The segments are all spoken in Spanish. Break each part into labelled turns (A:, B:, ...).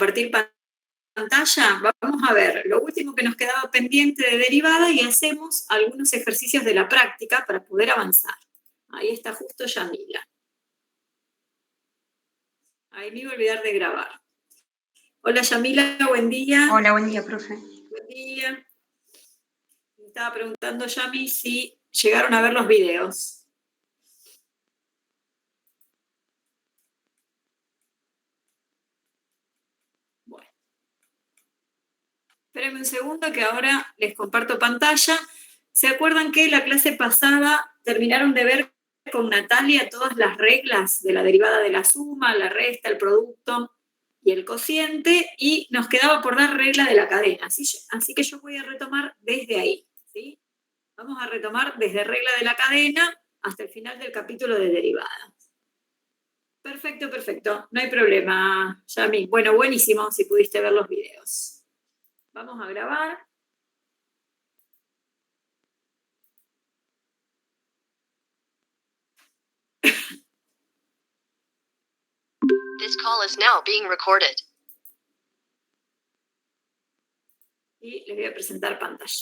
A: compartir pantalla. Vamos a ver lo último que nos quedaba pendiente de derivada y hacemos algunos ejercicios de la práctica para poder avanzar. Ahí está justo Yamila. Ahí me iba a olvidar de grabar. Hola Yamila, buen día.
B: Hola, buen día, profe.
A: Buen día. Me estaba preguntando Yami si llegaron a ver los videos. Bueno. Espérenme un segundo que ahora les comparto pantalla. ¿Se acuerdan que la clase pasada terminaron de ver con Natalia todas las reglas de la derivada de la suma, la resta, el producto y el cociente? Y nos quedaba por dar regla de la cadena. Así que yo voy a retomar desde ahí, ¿sí? Vamos a retomar desde regla de la cadena hasta el final del capítulo de derivada. Perfecto, perfecto. No hay problema, Yami. Bueno, buenísimo si pudiste ver los videos. Vamos a grabar.
C: This call is now being recorded.
A: Y les voy a presentar pantalla.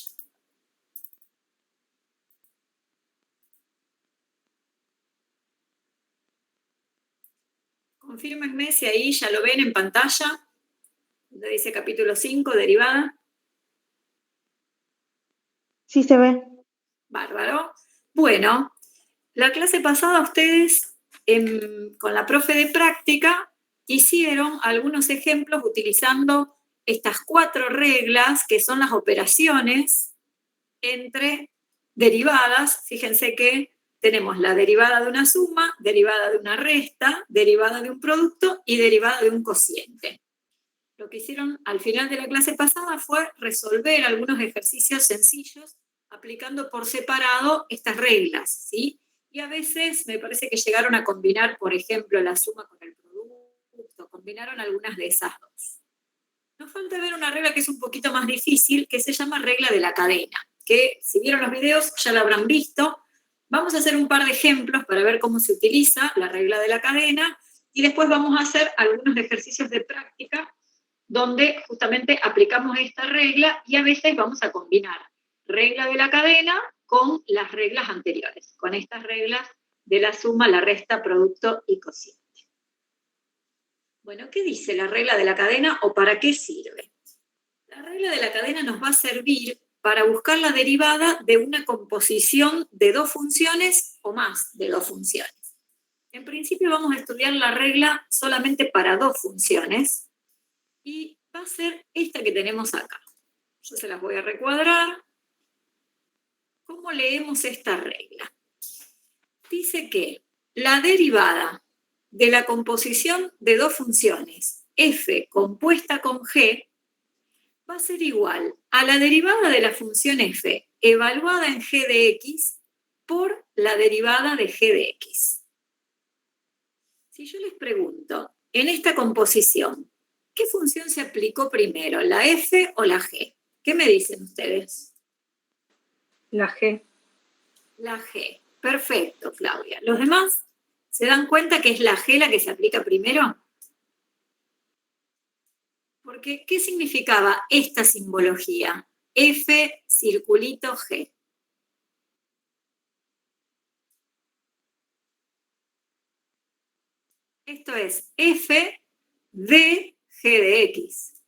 A: Confírmenme si ahí ya lo ven en pantalla, donde dice capítulo 5, derivada.
B: Sí se ve.
A: Bárbaro. Bueno, la clase pasada ustedes, con la profe de práctica, hicieron algunos ejemplos utilizando estas 4 reglas, que son las operaciones entre derivadas. Fíjense que tenemos la derivada de una suma, derivada de una resta, derivada de un producto y derivada de un cociente. Lo que hicieron al final de la clase pasada fue resolver algunos ejercicios sencillos aplicando por separado estas reglas, ¿sí? Y a veces me parece que llegaron a combinar, por ejemplo, la suma con el producto, combinaron algunas de esas dos. Nos falta ver una regla que es un poquito más difícil, que se llama regla de la cadena, que si vieron los videos ya la habrán visto. Vamos a hacer un par de ejemplos para ver cómo se utiliza la regla de la cadena y después vamos a hacer algunos ejercicios de práctica donde justamente aplicamos esta regla y a veces vamos a combinar regla de la cadena con las reglas anteriores, con estas reglas de la suma, la resta, producto y cociente. Bueno, ¿qué dice la regla de la cadena o para qué sirve? La regla de la cadena nos va a servir para buscar la derivada de una composición de 2 funciones o más de 2 funciones. En principio vamos a estudiar la regla solamente para 2 funciones y va a ser esta que tenemos acá. Yo se las voy a recuadrar. ¿Cómo leemos esta regla? Dice que la derivada de la composición de 2 funciones f compuesta con g va a ser igual a la derivada de la función f evaluada en g de x por la derivada de g de x. Si yo les pregunto, en esta composición, ¿qué función se aplicó primero, la f o la g? ¿Qué me dicen ustedes?
B: La G.
A: La G. Perfecto, Claudia. ¿Los demás se dan cuenta que es la G la que se aplica primero? Porque, ¿qué significaba esta simbología? F, circulito, G. Esto es F de G de X.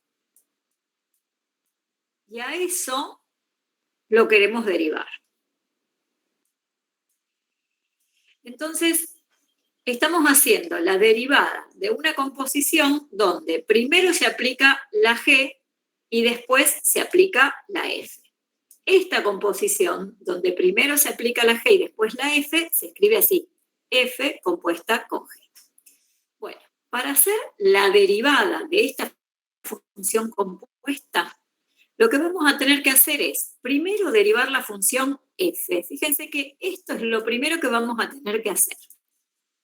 A: Y a eso lo queremos derivar. Entonces, estamos haciendo la derivada de una composición donde primero se aplica la G y después se aplica la F. Esta composición, donde primero se aplica la G y después la F, se escribe así, F compuesta con G. Bueno, para hacer la derivada de esta función compuesta, lo que vamos a tener que hacer es, primero derivar la función F. Fíjense que esto es lo primero que vamos a tener que hacer.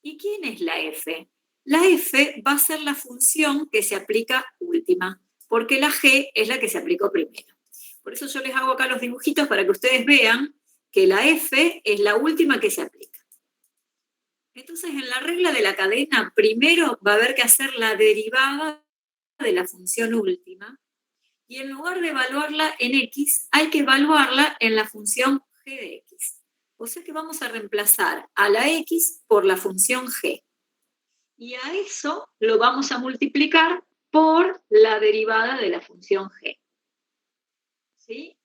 A: ¿Y quién es la F? La F va a ser la función que se aplica última, porque la G es la que se aplicó primero. Por eso yo les hago acá los dibujitos para que ustedes vean que la F es la última que se aplica. Entonces, en la regla de la cadena, primero va a haber que hacer la derivada de la función última, y en lugar de evaluarla en x, hay que evaluarla en la función g de x. O sea que vamos a reemplazar a la x por la función g. Y a eso lo vamos a multiplicar por la derivada de la función g. ¿Sí?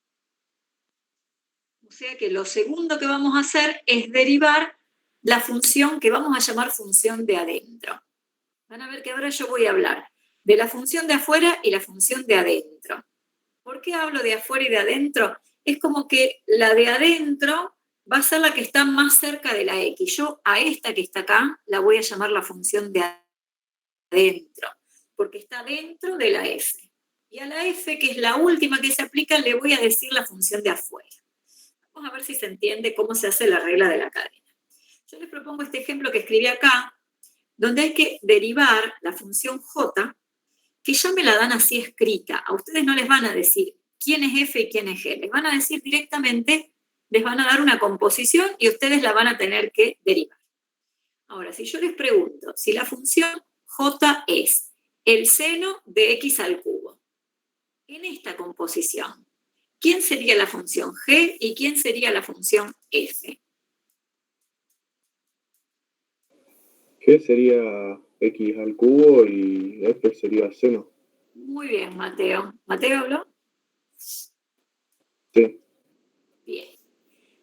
A: O sea que lo segundo que vamos a hacer es derivar la función que vamos a llamar función de adentro. Van a ver que ahora yo voy a hablar de la función de afuera y la función de adentro. ¿Por qué hablo de afuera y de adentro? Es como que la de adentro va a ser la que está más cerca de la x. Yo a esta que está acá la voy a llamar la función de adentro, porque está dentro de la f. Y a la f, que es la última que se aplica, le voy a decir la función de afuera. Vamos a ver si se entiende cómo se hace la regla de la cadena. Yo les propongo este ejemplo que escribí acá, donde hay que derivar la función j, que ya me la dan así escrita. A ustedes no les van a decir quién es f y quién es g. Les van a decir directamente, les van a dar una composición y ustedes la van a tener que derivar. Ahora, si yo les pregunto si la función j es el seno de x al cubo, en esta composición, ¿quién sería la función g y quién sería la función f?
D: G sería x al cubo y f sería seno.
A: Muy bien, Mateo. ¿Mateo habló?
D: Sí.
A: Bien.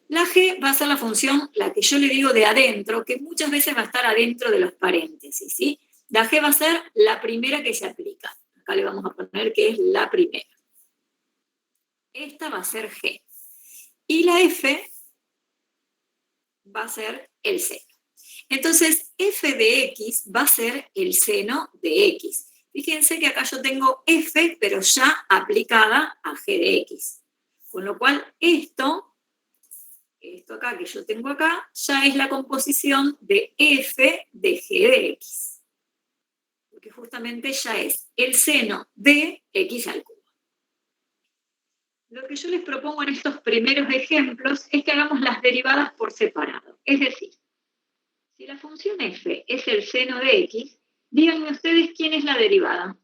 A: La g va a ser la función, la que yo le digo de adentro, que muchas veces va a estar adentro de los paréntesis, ¿sí? La g va a ser la primera que se aplica. Acá le vamos a poner que es la primera. Esta va a ser g. Y la f va a ser el seno. Entonces, f de x va a ser el seno de x. Fíjense que acá yo tengo f, pero ya aplicada a g de x. Con lo cual, esto acá que yo tengo acá, ya es la composición de f de g de x. Porque justamente ya es el seno de x al cubo. Lo que yo les propongo en estos primeros ejemplos es que hagamos las derivadas por separado. Es decir, si la función f es el seno de x, díganme ustedes quién es la derivada.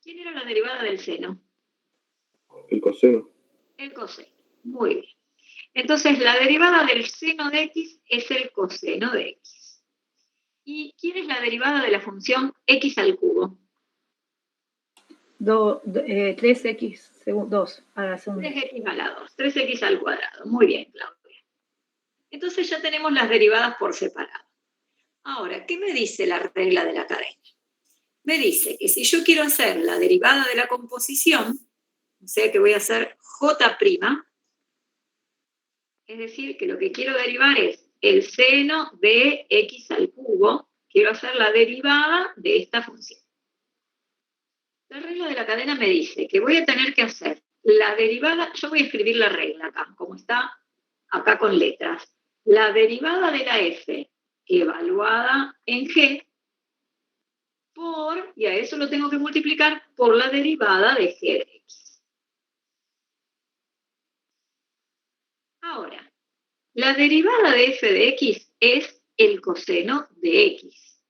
A: ¿Quién era la derivada del seno?
D: El coseno.
A: El coseno. Muy bien. Entonces, la derivada del seno de x es el coseno de x. ¿Y quién es la derivada de la función x al cubo?
B: 3x, 2 a la segunda.
A: 3x a la 2, 3x al cuadrado. Muy bien, Claudia. Entonces ya tenemos las derivadas por separado. Ahora, ¿qué me dice la regla de la cadena? Me dice que si yo quiero hacer la derivada de la composición, o sea que voy a hacer j', es decir, que lo que quiero derivar es el seno de x al cubo, quiero hacer la derivada de esta función. La regla de la cadena me dice que voy a tener que hacer la derivada, yo voy a escribir la regla acá, como está acá con letras. La derivada de la f evaluada en g por, y a eso lo tengo que multiplicar por la derivada de g de x. Ahora, la derivada de f de x es el coseno de x.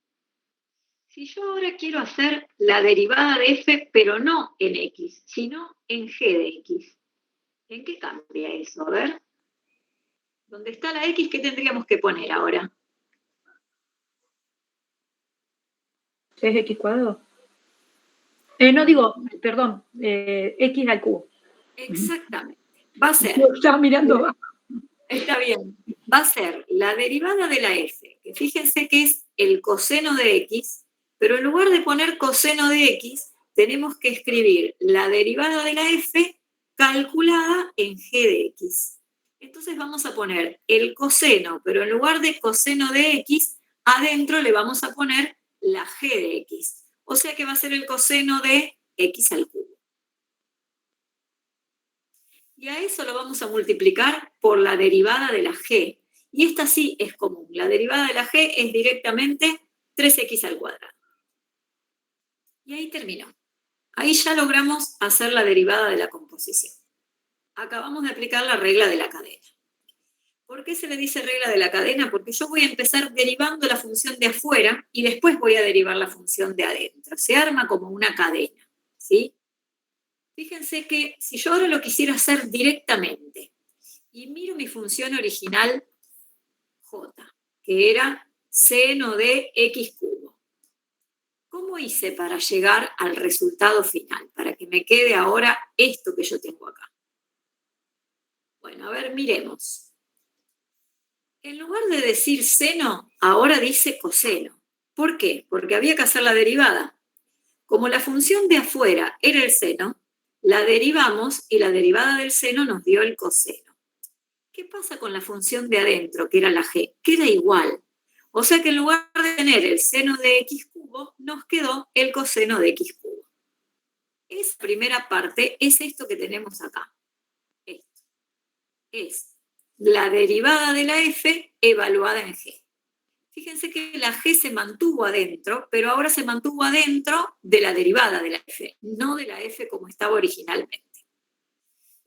A: Si yo ahora quiero hacer la derivada de f, pero no en x, sino en g de x, ¿en qué cambia eso? A ver. ¿Dónde está la x? ¿Qué tendríamos que poner ahora?
B: 3x cuadrado. No digo, perdón, x al cubo.
A: Exactamente. Va a ser.
B: Estaba mirando.
A: Está bien. Va a ser la derivada de la f, que fíjense que es el coseno de x, pero en lugar de poner coseno de x, tenemos que escribir la derivada de la f calculada en g de x. Entonces vamos a poner el coseno, pero en lugar de coseno de x, adentro le vamos a poner la g de x. O sea que va a ser el coseno de x al cubo. Y a eso lo vamos a multiplicar por la derivada de la g. Y esta sí es común. La derivada de la g es directamente 3x al cuadrado. Y ahí terminó. Ahí ya logramos hacer la derivada de la composición. Acabamos de aplicar la regla de la cadena. ¿Por qué se le dice regla de la cadena? Porque yo voy a empezar derivando la función de afuera y después voy a derivar la función de adentro. Se arma como una cadena, ¿sí? Fíjense que si yo ahora lo quisiera hacer directamente y miro mi función original j, que era seno de x cubo, ¿cómo hice para llegar al resultado final? Para que me quede ahora esto que yo tengo acá. Bueno, a ver, miremos. En lugar de decir seno, ahora dice coseno. ¿Por qué? Porque había que hacer la derivada. Como la función de afuera era el seno, la derivamos y la derivada del seno nos dio el coseno. ¿Qué pasa con la función de adentro, que era la g? Queda igual. O sea que en lugar de tener el seno de x cubo, nos quedó el coseno de x cubo. Esa primera parte es esto que tenemos acá. Esto. Es la derivada de la f evaluada en g. Fíjense que la g se mantuvo adentro, pero ahora se mantuvo adentro de la derivada de la f, no de la f como estaba originalmente.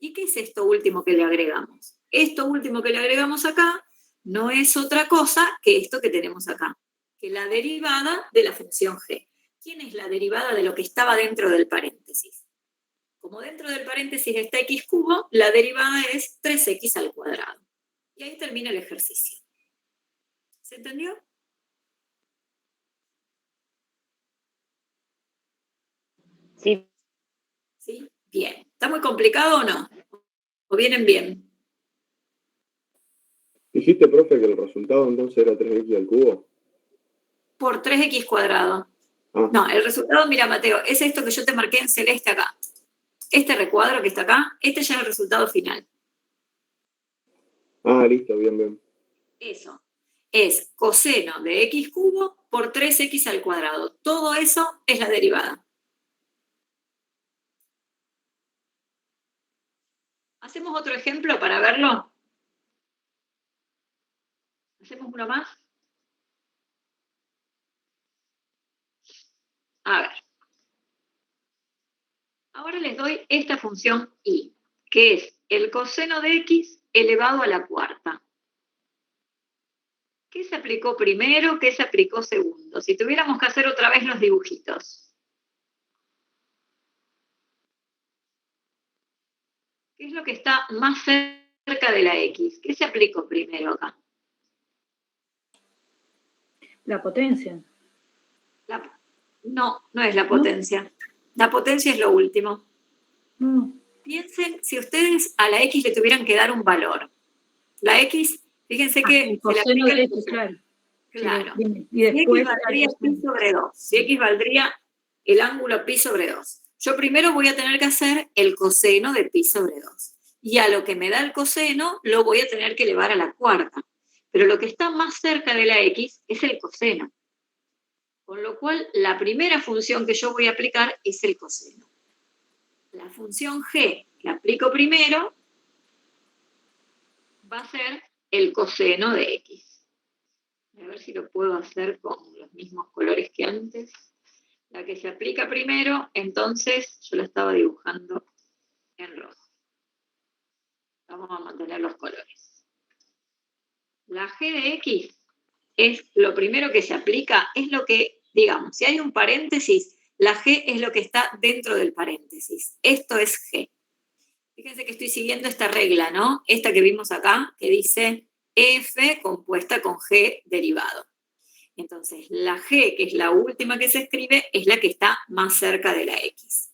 A: ¿Y qué es esto último que le agregamos? Esto último que le agregamos acá no es otra cosa que esto que tenemos acá, que la derivada de la función g. ¿Quién es la derivada de lo que estaba dentro del paréntesis? Como dentro del paréntesis está x cubo, la derivada es 3x al cuadrado. Y ahí termina el ejercicio. ¿Se entendió?
B: Sí.
A: ¿Sí? Bien. ¿Está muy complicado o no? ¿O vienen bien?
D: Dijiste, profe, que el resultado entonces era 3x al cubo.
A: Por 3x cuadrado.
D: Ah,
A: No, el resultado, mira, Mateo, es esto que yo te marqué en celeste acá. Este recuadro que está acá, este ya es el resultado final.
D: listo, bien, bien.
A: Eso es coseno de x cubo por 3x al cuadrado. Todo eso es la derivada. ¿Hacemos otro ejemplo para verlo? ¿Hacemos uno más? A ver. Ahora les doy esta función y, que es el coseno de x elevado a la cuarta. ¿Qué se aplicó primero? ¿Qué se aplicó segundo? Si tuviéramos que hacer otra vez los dibujitos. ¿Qué es lo que está más cerca de la x? ¿Qué se aplicó primero acá?
B: La potencia.
A: No, no es la potencia. La potencia es lo último.
B: No.
A: Piensen, si ustedes a la x le tuvieran que dar un valor. La x, fíjense que
B: El
A: se le
B: coseno
A: aplica
B: de
A: el
B: x, claro.
A: Claro.
B: Sí, y
A: Si x
B: después
A: valdría pi sobre 2, si x valdría el ángulo pi sobre 2, yo primero voy a tener que hacer el coseno de pi sobre 2. Y a lo que me da el coseno lo voy a tener que elevar a la cuarta. Pero lo que está más cerca de la x es el coseno. Con lo cual, la primera función que yo voy a aplicar es el coseno. La función g que aplico primero va a ser el coseno de x. A ver si lo puedo hacer con los mismos colores que antes. La que se aplica primero, entonces yo la estaba dibujando en rojo. Vamos a mantener los colores. La g de x es lo primero que se aplica, es lo que, digamos, si hay un paréntesis, la g es lo que está dentro del paréntesis. Esto es g. Fíjense que estoy siguiendo esta regla, ¿no? Esta que vimos acá, que dice f compuesta con g derivado. Entonces, la g, que es la última que se escribe, es la que está más cerca de la x.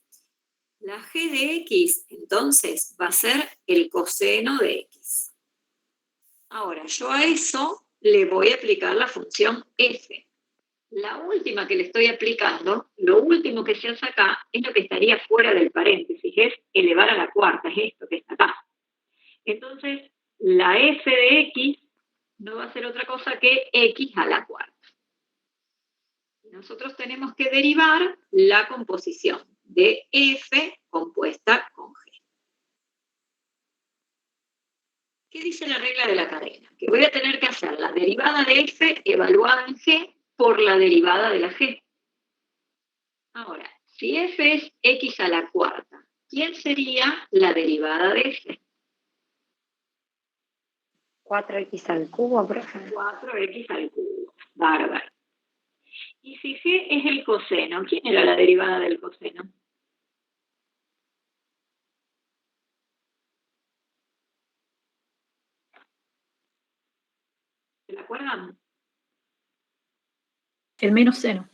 A: La g de x, entonces, va a ser el coseno de x. Ahora, yo a eso le voy a aplicar la función f. La última que le estoy aplicando, lo último que se hace acá, es lo que estaría fuera del paréntesis, es elevar a la cuarta, es esto que está acá. Entonces, la f de x no va a ser otra cosa que x a la cuarta. Nosotros tenemos que derivar la composición de f compuesta con g. ¿Qué dice la regla de la cadena? Que voy a tener que hacer la derivada de f evaluada en g por la derivada de la g. Ahora, si f es x a la cuarta, ¿quién sería la derivada de f?
E: 4x al cubo, profe.
A: 4x al cubo. Bárbaro. Y si g es el coseno, ¿quién era la derivada del coseno? ¿Se la acuerdan?
B: El menos seno.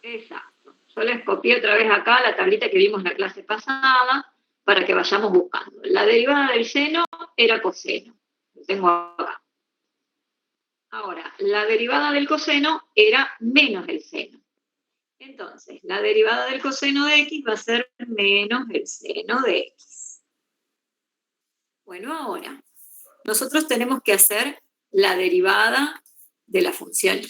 A: Exacto. Yo les copié otra vez acá la tablita que vimos la clase pasada para que vayamos buscando. La derivada del seno era coseno. Lo tengo acá. Ahora, la derivada del coseno era menos el seno. Entonces, la derivada del coseno de x va a ser menos el seno de x. Bueno, ahora, nosotros tenemos que hacer la derivada de la función.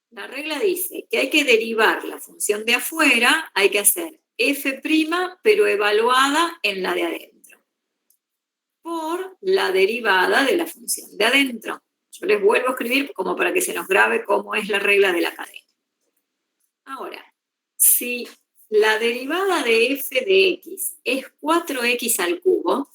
A: La regla dice que hay que derivar la función de afuera, hay que hacer f', pero evaluada en la de adentro, por la derivada de la función de adentro. Yo les vuelvo a escribir como para que se nos grabe cómo es la regla de la cadena. Ahora, si la derivada de f de x es 4x al cubo,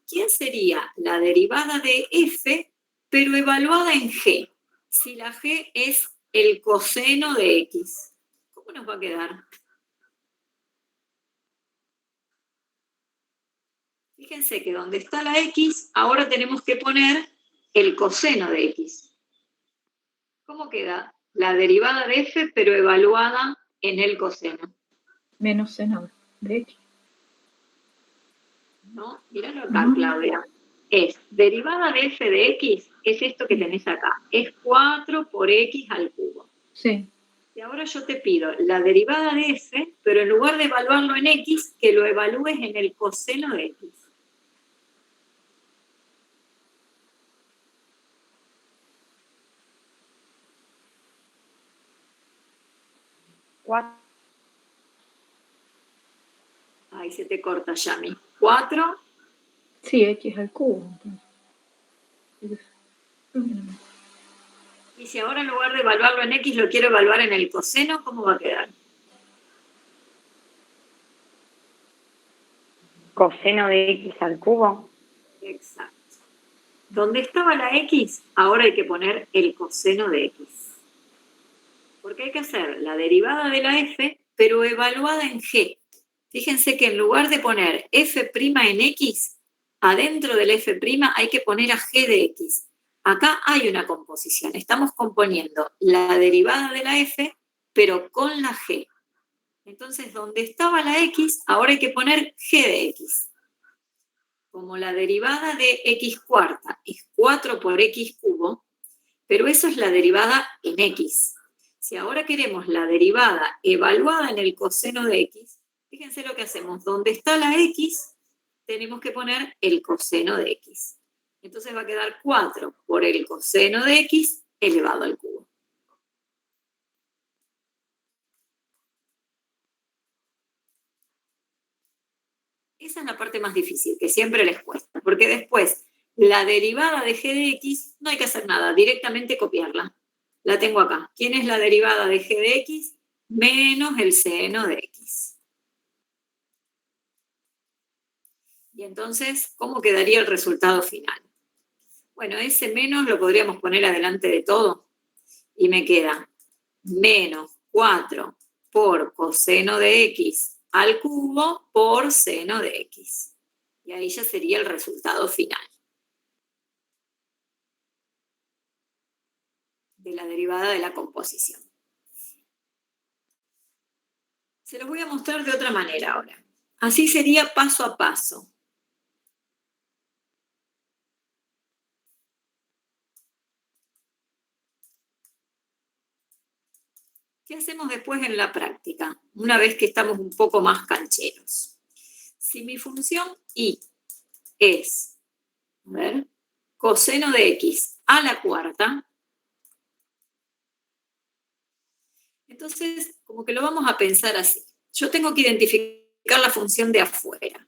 A: ¿quién sería la derivada de f, pero evaluada en g? Si la g es el coseno de x, ¿cómo nos va a quedar? Fíjense que donde está la x, ahora tenemos que poner el coseno de x. ¿Cómo queda? La derivada de f, pero evaluada en el coseno.
B: Menos seno de x.
A: ¿No? Míralo acá, Claudia. Es derivada de f de x, es esto que tenés acá. Es 4 por x al cubo.
B: Sí.
A: Y ahora yo te pido la derivada de f, pero en lugar de evaluarlo en x, que lo evalúes en el coseno de x. Ahí se te corta, Yami. 4.
B: Sí, x al cubo.
A: Y si ahora en lugar de evaluarlo en x, lo quiero evaluar en el coseno, ¿cómo va a quedar?
E: Coseno de x al cubo.
A: Exacto. Donde estaba la x, ahora hay que poner el coseno de x. Porque hay que hacer la derivada de la f, pero evaluada en g. Fíjense que en lugar de poner f' en x, adentro del f' hay que poner a g de x. Acá hay una composición. Estamos componiendo la derivada de la f, pero con la g. Entonces, donde estaba la x, ahora hay que poner g de x. Como la derivada de x cuarta es 4 por x cubo, pero eso es la derivada en x. Si ahora queremos la derivada evaluada en el coseno de x, fíjense lo que hacemos. Donde está la x, tenemos que poner el coseno de x. Entonces va a quedar 4 por el coseno de x elevado al cubo. Esa es la parte más difícil, que siempre les cuesta, porque después la derivada de g de x no hay que hacer nada, directamente copiarla. La tengo acá. ¿Quién es la derivada de g de x? Menos el seno de x. Y entonces, ¿cómo quedaría el resultado final? Bueno, ese menos lo podríamos poner adelante de todo. Y me queda menos 4 por coseno de x al cubo por seno de x. Y ahí ya sería el resultado final de la derivada de la composición. Se los voy a mostrar de otra manera ahora. Así sería paso a paso. ¿Qué hacemos después en la práctica? Una vez que estamos un poco más cancheros. Si mi función y es, a ver, coseno de x a la cuarta, entonces como que lo vamos a pensar así. Yo tengo que identificar la función de afuera.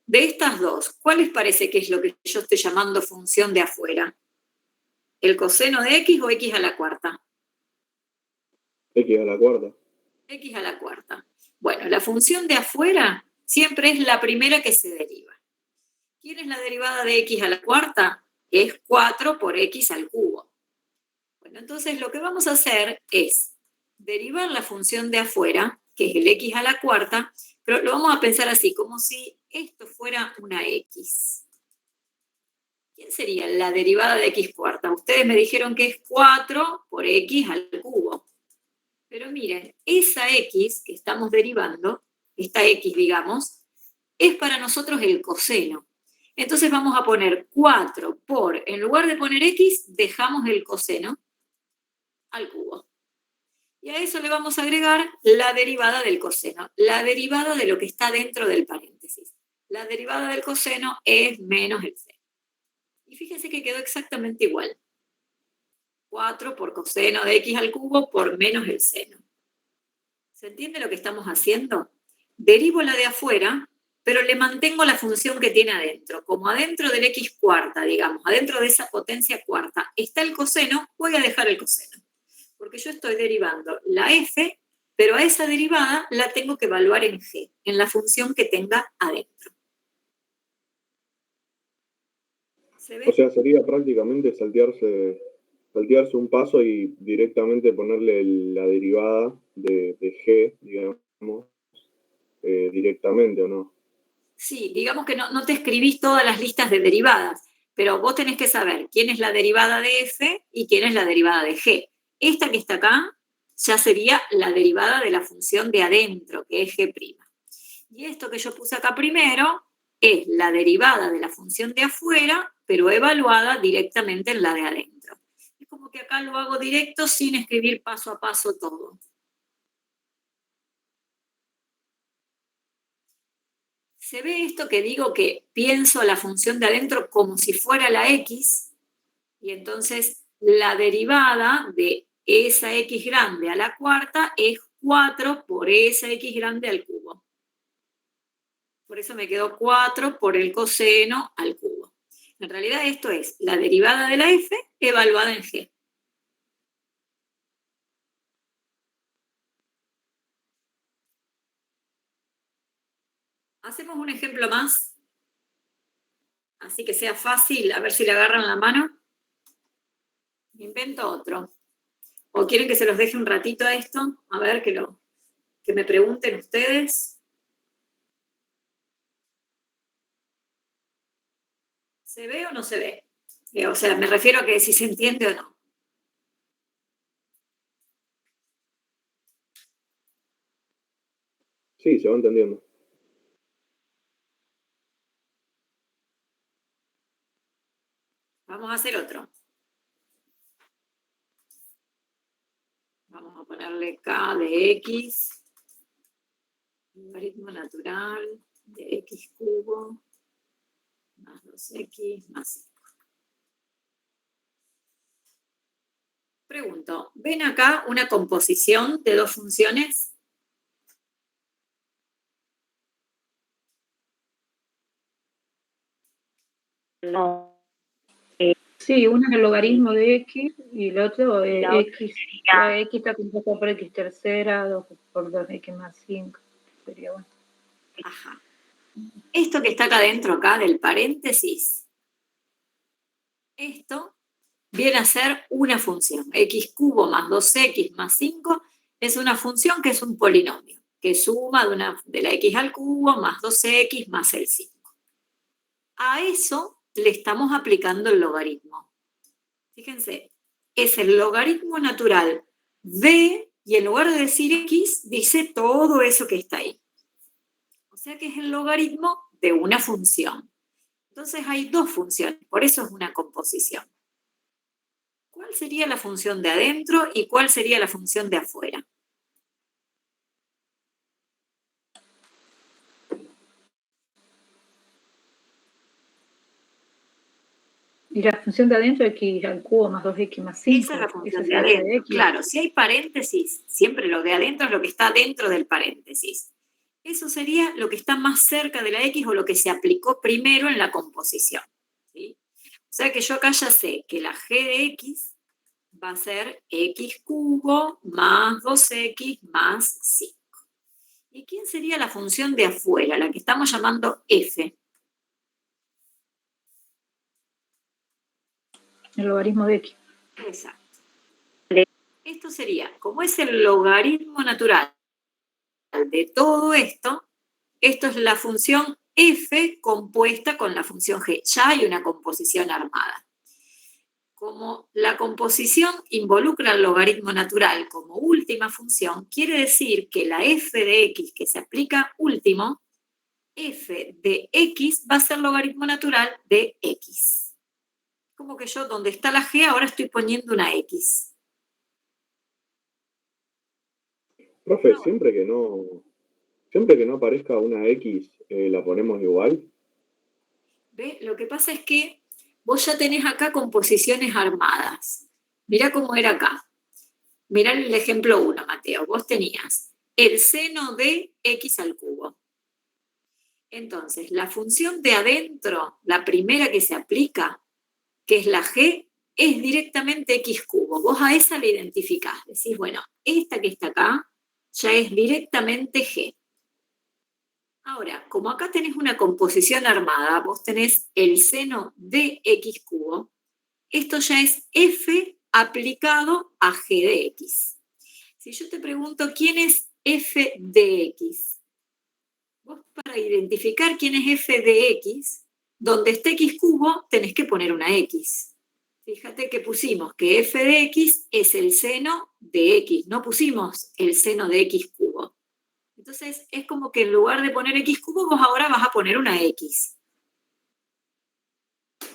A: De estas dos, ¿cuál les parece que es lo que yo estoy llamando función de afuera? ¿El coseno de x o x a la cuarta?
D: X a la cuarta.
A: X a la cuarta. Bueno, la función de afuera siempre es la primera que se deriva. ¿Quién es la derivada de x a la cuarta? Es 4 por x al cubo. Bueno, entonces lo que vamos a hacer es derivar la función de afuera, que es el x a la cuarta, pero lo vamos a pensar así, como si esto fuera una x. ¿Quién sería la derivada de x cuarta? Ustedes me dijeron que es 4 por x al cubo. Pero miren, esa x que estamos derivando, esta x, digamos, es para nosotros el coseno. Entonces vamos a poner 4 por, en lugar de poner x, dejamos el coseno al cubo. Y a eso le vamos a agregar la derivada del coseno, la derivada de lo que está dentro del paréntesis. La derivada del coseno es menos el seno. Y fíjense que quedó exactamente igual. 4 por coseno de x al cubo por menos el seno. ¿Se entiende lo que estamos haciendo? Derivo la de afuera, pero le mantengo la función que tiene adentro. Como adentro del x cuarta, digamos, adentro de esa potencia cuarta está el coseno, voy a dejar el coseno. Porque yo estoy derivando la f, pero a esa derivada la tengo que evaluar en g, en la función que tenga adentro. ¿Se ve?
D: O sea, sería prácticamente saltearse un paso y directamente ponerle la derivada de g, digamos, directamente, ¿o no?
A: Sí, digamos que no te escribís todas las listas de derivadas, pero vos tenés que saber quién es la derivada de f y quién es la derivada de g. Esta que está acá ya sería la derivada de la función de adentro, que es g'. Y esto que yo puse acá primero es la derivada de la función de afuera, pero evaluada directamente en la de adentro. Es como que acá lo hago directo sin escribir paso a paso todo. ¿Se ve esto que digo que pienso la función de adentro como si fuera la x? Y entonces la derivada de esa x grande a la cuarta es 4 por esa x grande al cubo. Por eso me quedó 4 por el coseno al cubo. En realidad esto es la derivada de la f evaluada en g. Hacemos un ejemplo más, así que sea fácil, a ver si le agarran la mano. Invento otro. ¿O quieren que se los deje un ratito a esto? A ver, que me pregunten ustedes. ¿Se ve o no se ve? O sea, me refiero a que si se entiende o no.
D: Sí, se va entendiendo.
A: Vamos a hacer otro. Vamos a ponerle k de x, logaritmo natural de x cubo más 2x más 5. Pregunto, ¿ven acá una composición de dos funciones?
E: No.
B: Sí, uno es el logaritmo de x y el otro es
E: La otra
B: x.
E: sería-
B: La x está compuesta por x tercera, 2 por 2x más 5. Sería bueno.
A: Ajá. Esto que está acá adentro, acá del paréntesis, esto viene a ser una función. X cubo más 2x más 5 es una función que es un polinomio, que suma de la x al cubo más 2x más el 5. A eso le estamos aplicando el logaritmo. Fíjense, es el logaritmo natural de, y en lugar de decir x, dice todo eso que está ahí. O sea que es el logaritmo de una función. Entonces hay dos funciones, por eso es una composición. ¿Cuál sería la función de adentro y cuál sería la función de afuera?
B: Y la función de adentro es x al cubo más 2x más 5.
A: Esa es la función de
B: sería la
A: adentro.
B: x.
A: Claro, si hay paréntesis, siempre lo de adentro es lo que está dentro del paréntesis. Eso sería lo que está más cerca de la x o lo que se aplicó primero en la composición. ¿Sí? O sea que yo acá ya sé que la g de x va a ser x cubo más 2x más 5. ¿Y quién sería la función de afuera, la que estamos llamando f?
B: El logaritmo de X.
A: Exacto. Esto sería, como es el logaritmo natural de todo esto, esto es la función f compuesta con la función g. Ya hay una composición armada. Como la composición involucra el logaritmo natural como última función, quiere decir que la f de x que se aplica último, f de x va a ser logaritmo natural de x. Como que yo, donde está la g, ahora estoy poniendo una x.
D: Profe, siempre que no aparezca una X, la ponemos igual.
A: ¿Ve? Lo que pasa es que vos ya tenés acá composiciones armadas. Mirá cómo era acá. Mirá el ejemplo 1, Mateo. Vos tenías el seno de x al cubo. Entonces, la función de adentro, la primera que se aplica, que es la g, es directamente x cubo. Vos a esa la identificás. Decís, bueno, esta que está acá ya es directamente g. Ahora, como acá tenés una composición armada, vos tenés el seno de x cubo, esto ya es f aplicado a g de x. Si yo te pregunto quién es f de x, vos para identificar quién es f de x, donde está x cubo tenés que poner una x. Fíjate que pusimos que f de x es el seno de x, no pusimos el seno de x cubo. Entonces, es como que en lugar de poner x cubo, vos ahora vas a poner una x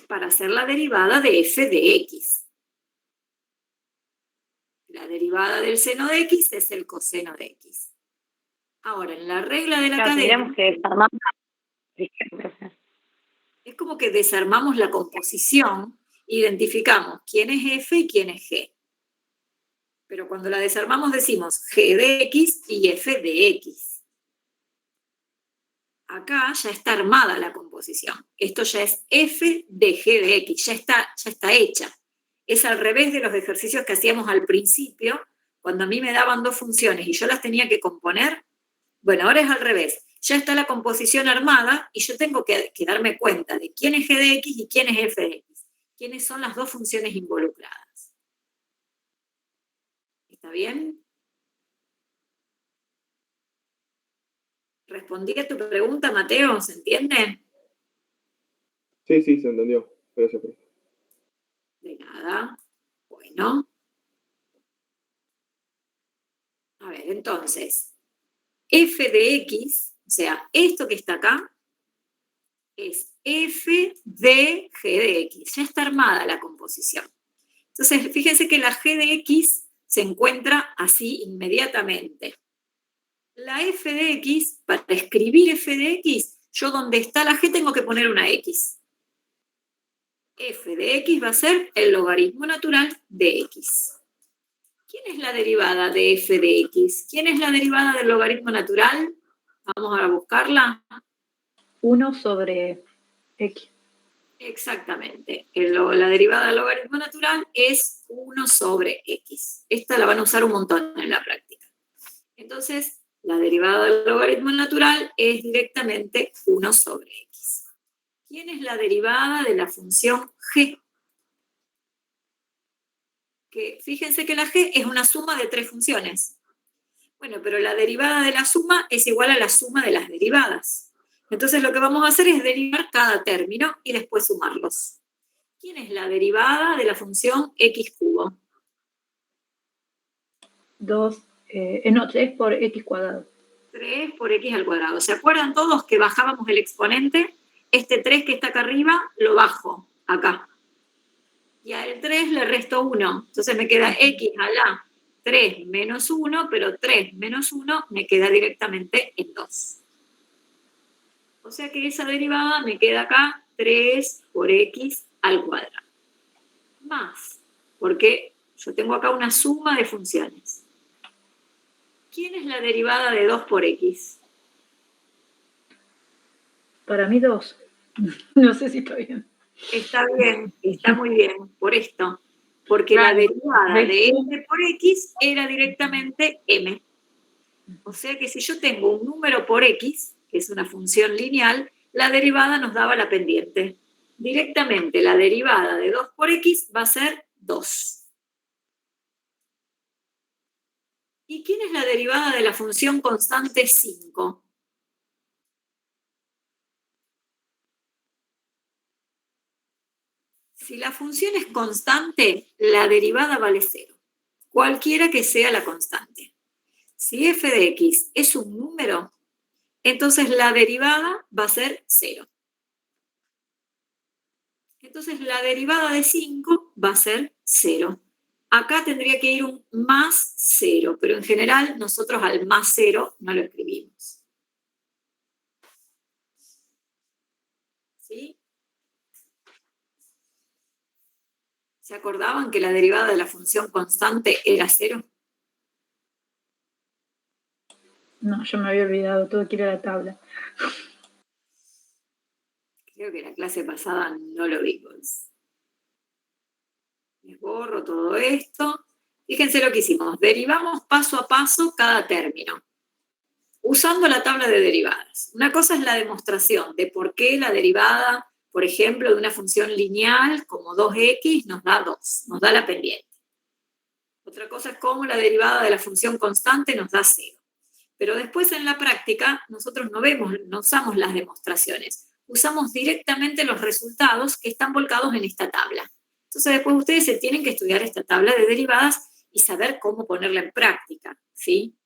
A: para hacer la derivada de f de x. La derivada del seno de x es el coseno de x. Ahora, en la regla de la
E: Claro,
A: cadena,
E: tendríamos que desarmar.
A: es como que desarmamos la composición, identificamos quién es f y quién es g. Pero cuando la desarmamos decimos g de x y f de x. Acá ya está armada la composición. Esto ya es f de g de x, ya está hecha. Es al revés de los ejercicios que hacíamos al principio, cuando a mí me daban dos funciones y yo las tenía que componer. Bueno, ahora es al revés. Ya está la composición armada y yo tengo que darme cuenta de quién es g de x y quién es f de x. ¿Quiénes son las dos funciones involucradas? ¿Está bien? ¿Respondí a tu pregunta, Mateo? ¿Se entiende?
D: Sí, se entendió. Gracias, profe.
A: De nada. Bueno. A ver, entonces, f de x, o sea, esto que está acá, es f de g de x. Ya está armada la composición. Entonces, fíjense que la g de x se encuentra así inmediatamente. La f de x, para escribir f de x, yo donde está la g tengo que poner una x. F de x va a ser el logaritmo natural de x. ¿Quién es la derivada de f de x? ¿Quién es la derivada del logaritmo natural? Vamos a buscarla.
B: 1 sobre X.
A: Exactamente. La derivada del logaritmo natural es 1 sobre x. Esta la van a usar un montón en la práctica. Entonces, la derivada del logaritmo natural es directamente 1 sobre x. ¿Quién es la derivada de la función g? Que fíjense que la g es una suma de tres funciones. Bueno, pero la derivada de la suma es igual a la suma de las derivadas. Entonces lo que vamos a hacer es derivar cada término y después sumarlos. ¿Quién es la derivada de la función x cubo?
B: 3 por X cuadrado.
A: 3 por x al cuadrado. ¿Se acuerdan todos que bajábamos el exponente? Este 3 que está acá arriba lo bajo acá. Y al 3 le resto 1. Entonces me queda x a la 3 menos 1, pero 3 menos 1 me queda directamente en 2. O sea que esa derivada me queda acá 3 por x al cuadrado. Más, porque yo tengo acá una suma de funciones. ¿Quién es la derivada de 2 por x?
B: Para mí 2. No sé si está bien.
A: Está bien, está muy bien, por esto. Porque
B: Claro,
A: la derivada
B: ¿ves?
A: de m por x era directamente m. O sea que si yo tengo un número por x, que es una función lineal, la derivada nos daba la pendiente. directamente la derivada de 2 por x va a ser 2. ¿Y quién es la derivada de la función constante 5? Si la función es constante, la derivada vale 0, cualquiera que sea la constante. Si f de x es un número, entonces la derivada va a ser 0. Entonces la derivada de 5 va a ser 0. Acá tendría que ir un más 0, pero en general nosotros al más 0 no lo escribimos. ¿Sí? ¿Se acordaban que la derivada de la función constante era 0?
B: No, yo me había olvidado, tuve que ir a la tabla.
A: Creo que la clase pasada no lo vimos. Les borro todo esto. Fíjense lo que hicimos. Derivamos paso a paso cada término, usando la tabla de derivadas. Una cosa es la demostración de por qué la derivada, por ejemplo, de una función lineal como 2x nos da 2, nos da la pendiente. Otra cosa es cómo la derivada de la función constante nos da 0. Pero después en la práctica nosotros no usamos las demostraciones, usamos directamente los resultados que están volcados en esta tabla. Entonces después ustedes se tienen que estudiar esta tabla de derivadas y saber cómo ponerla en práctica, ¿sí?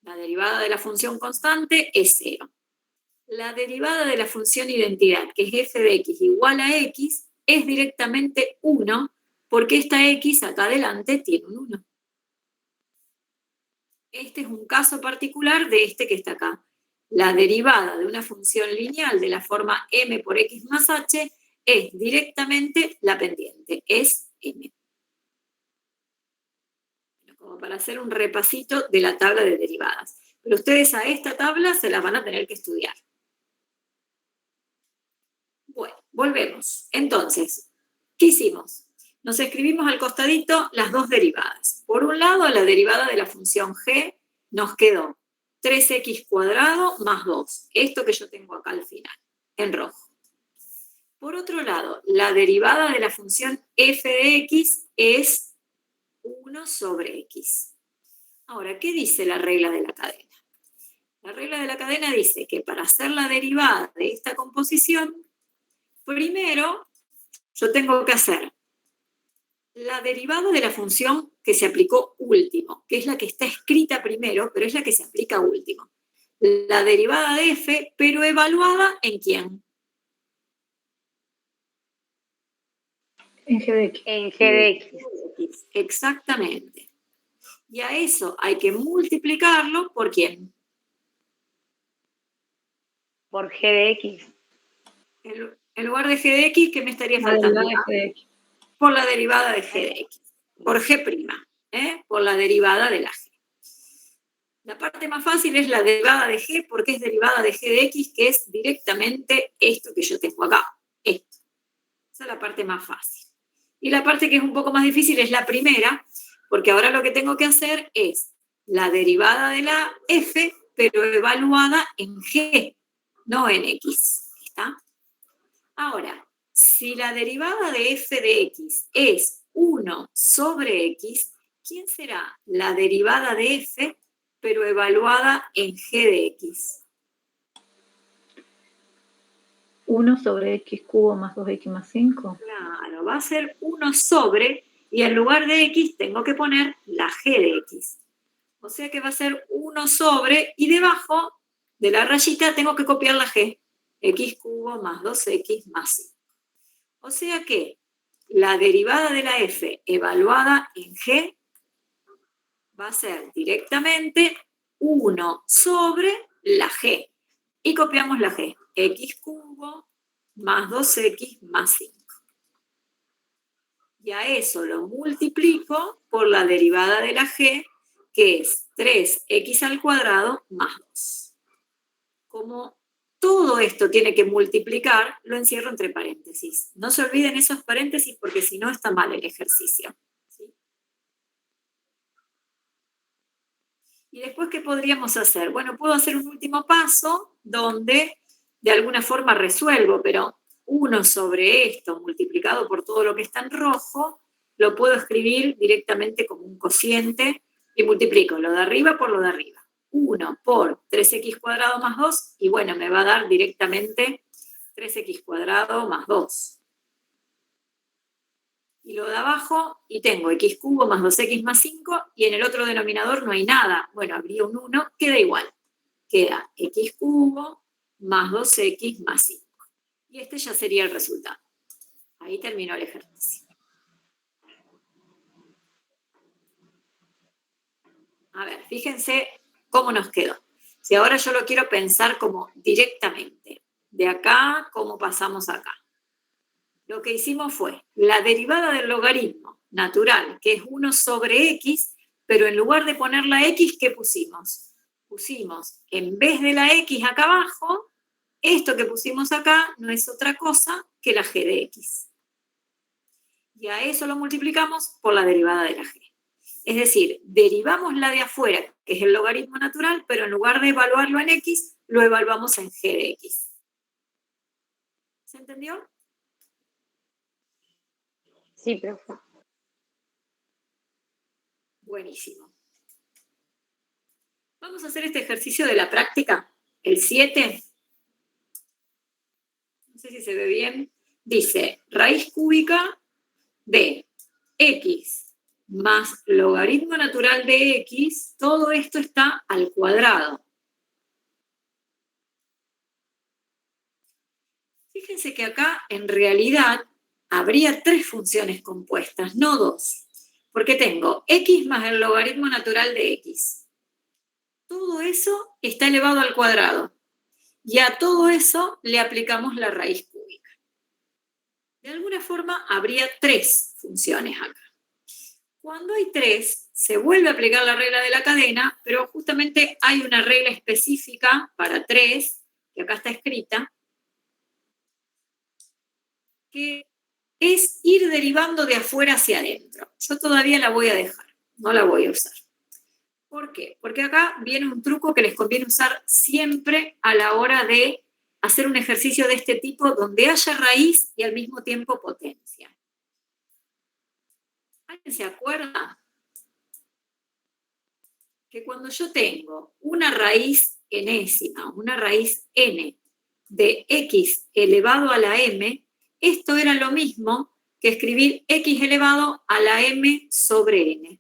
A: La derivada de la función constante es 0. La derivada de la función identidad, que es f de x igual a x, es directamente 1, porque esta x acá adelante tiene un 1. Este es un caso particular de este que está acá. La derivada de una función lineal de la forma m por x más h es directamente la pendiente, es m. Como para hacer un repasito de la tabla de derivadas. Pero ustedes a esta tabla se la van a tener que estudiar. Bueno, volvemos. Entonces, ¿qué hicimos? Nos escribimos al costadito las dos derivadas. Por un lado, la derivada de la función g nos quedó 3x cuadrado más 2. Esto que yo tengo acá al final, en rojo. Por otro lado, la derivada de la función f de x es 1 sobre x. Ahora, ¿qué dice la regla de la cadena? La regla de la cadena dice que para hacer la derivada de esta composición, primero yo tengo que hacer la derivada de la función que se aplicó último, que es la que está escrita primero, pero es la que se aplica último. La derivada de f, pero evaluada ¿en quién?
B: En g de x.
E: En g de x.
A: Exactamente. Y a eso hay que multiplicarlo ¿por quién?
E: Por g de x.
A: En lugar de g de x, ¿qué me estaría
B: La
A: faltando?
B: derivada de g de x.
A: Por la derivada de g de x. Por g', por la derivada de la g. La parte más fácil es la derivada de g, porque es derivada de g de x, que es directamente esto que yo tengo acá. Esto. Esa es la parte más fácil. Y la parte que es un poco más difícil es la primera, porque ahora lo que tengo que hacer es la derivada de la f, pero evaluada en g, no en x. ¿Está? Ahora, si la derivada de f de x es 1 sobre x, ¿quién será la derivada de f, pero evaluada en g de x?
B: 1 sobre x cubo más 2x más 5.
A: Claro, va a ser 1 sobre, y en lugar de x tengo que poner la g de x. O sea que va a ser 1 sobre, y debajo de la rayita tengo que copiar la g. X cubo más 2x más 5. O sea que la derivada de la f evaluada en g va a ser directamente 1 sobre la g. Y copiamos la g. X cubo más 2x más 5. Y a eso lo multiplico por la derivada de la g, que es 3x al cuadrado más 2. Como todo esto tiene que multiplicar, lo encierro entre paréntesis. No se olviden esos paréntesis porque si no está mal el ejercicio. ¿Sí? ¿Y después qué podríamos hacer? Bueno, puedo hacer un último paso donde de alguna forma resuelvo, pero 1 sobre esto multiplicado por todo lo que está en rojo, lo puedo escribir directamente como un cociente y multiplico lo de arriba por lo de arriba. 1 por 3x cuadrado más 2, y bueno, me va a dar directamente 3x cuadrado más 2. Y lo de abajo, y tengo x cubo más 2x más 5, y en el otro denominador no hay nada. Bueno, habría un 1, queda igual. Queda x cubo más 2x más 5. Y este ya sería el resultado. Ahí terminó el ejercicio. A ver, fíjense cómo nos quedó. Si ahora yo lo quiero pensar como directamente, de acá, ¿cómo pasamos acá? Lo que hicimos fue la derivada del logaritmo natural, que es 1 sobre x, pero en lugar de poner la x, ¿qué pusimos? Pusimos, en vez de la x acá abajo, esto que pusimos acá no es otra cosa que la g de x. Y a eso lo multiplicamos por la derivada de la g. Es decir, derivamos la de afuera, que es el logaritmo natural, pero en lugar de evaluarlo en x, lo evaluamos en g de x. ¿Se entendió?
E: Sí, profe.
A: Buenísimo. Vamos a hacer este ejercicio de la práctica, el 7. No sé si se ve bien. Dice, raíz cúbica de x más logaritmo natural de x, todo esto está al cuadrado. Fíjense que acá, en realidad, habría 3 funciones compuestas, no 2. Porque tengo x más el logaritmo natural de x. Todo eso está elevado al cuadrado. Y a todo eso le aplicamos la raíz cúbica. De alguna forma, habría 3 funciones acá. Cuando hay 3, se vuelve a aplicar la regla de la cadena, pero justamente hay una regla específica para 3, que acá está escrita, que es ir derivando de afuera hacia adentro. Yo todavía la voy a dejar, no la voy a usar. ¿Por qué? Porque acá viene un truco que les conviene usar siempre a la hora de hacer un ejercicio de este tipo donde haya raíz y al mismo tiempo potencia. ¿Alguien se acuerda? Que cuando yo tengo una raíz enésima, una raíz n de x elevado a la m, esto era lo mismo que escribir x elevado a la m sobre n.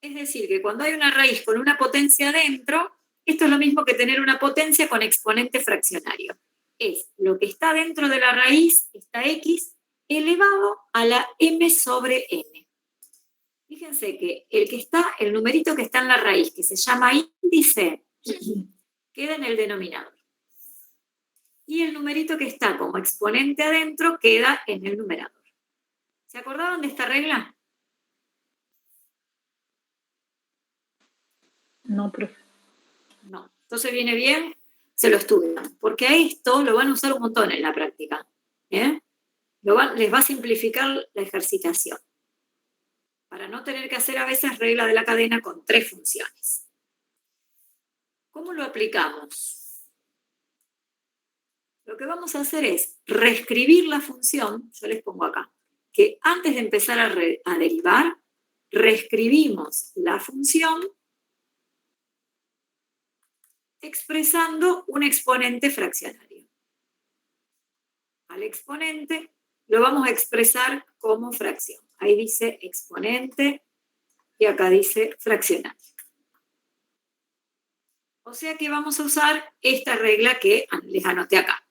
A: Es decir, que cuando hay una raíz con una potencia dentro, esto es lo mismo que tener una potencia con exponente fraccionario. Es lo que está dentro de la raíz, esta x, elevado a la m sobre n. Fíjense que el numerito que está en la raíz, que se llama índice, queda en el denominador. Y el numerito que está como exponente adentro queda en el numerador. ¿Se acordaban de esta regla?
B: No, profe.
A: No. Entonces viene bien, se lo estudian. Porque a esto lo van a usar un montón en la práctica. Les va a simplificar la ejercitación. Para no tener que hacer a veces regla de la cadena con 3 funciones. ¿Cómo lo aplicamos? Lo que vamos a hacer es reescribir la función, yo les pongo acá, que antes de empezar a derivar, reescribimos la función expresando un exponente fraccionario. Al exponente lo vamos a expresar como fracción. Ahí dice exponente y acá dice fraccionario. O sea que vamos a usar esta regla que les anoté acá.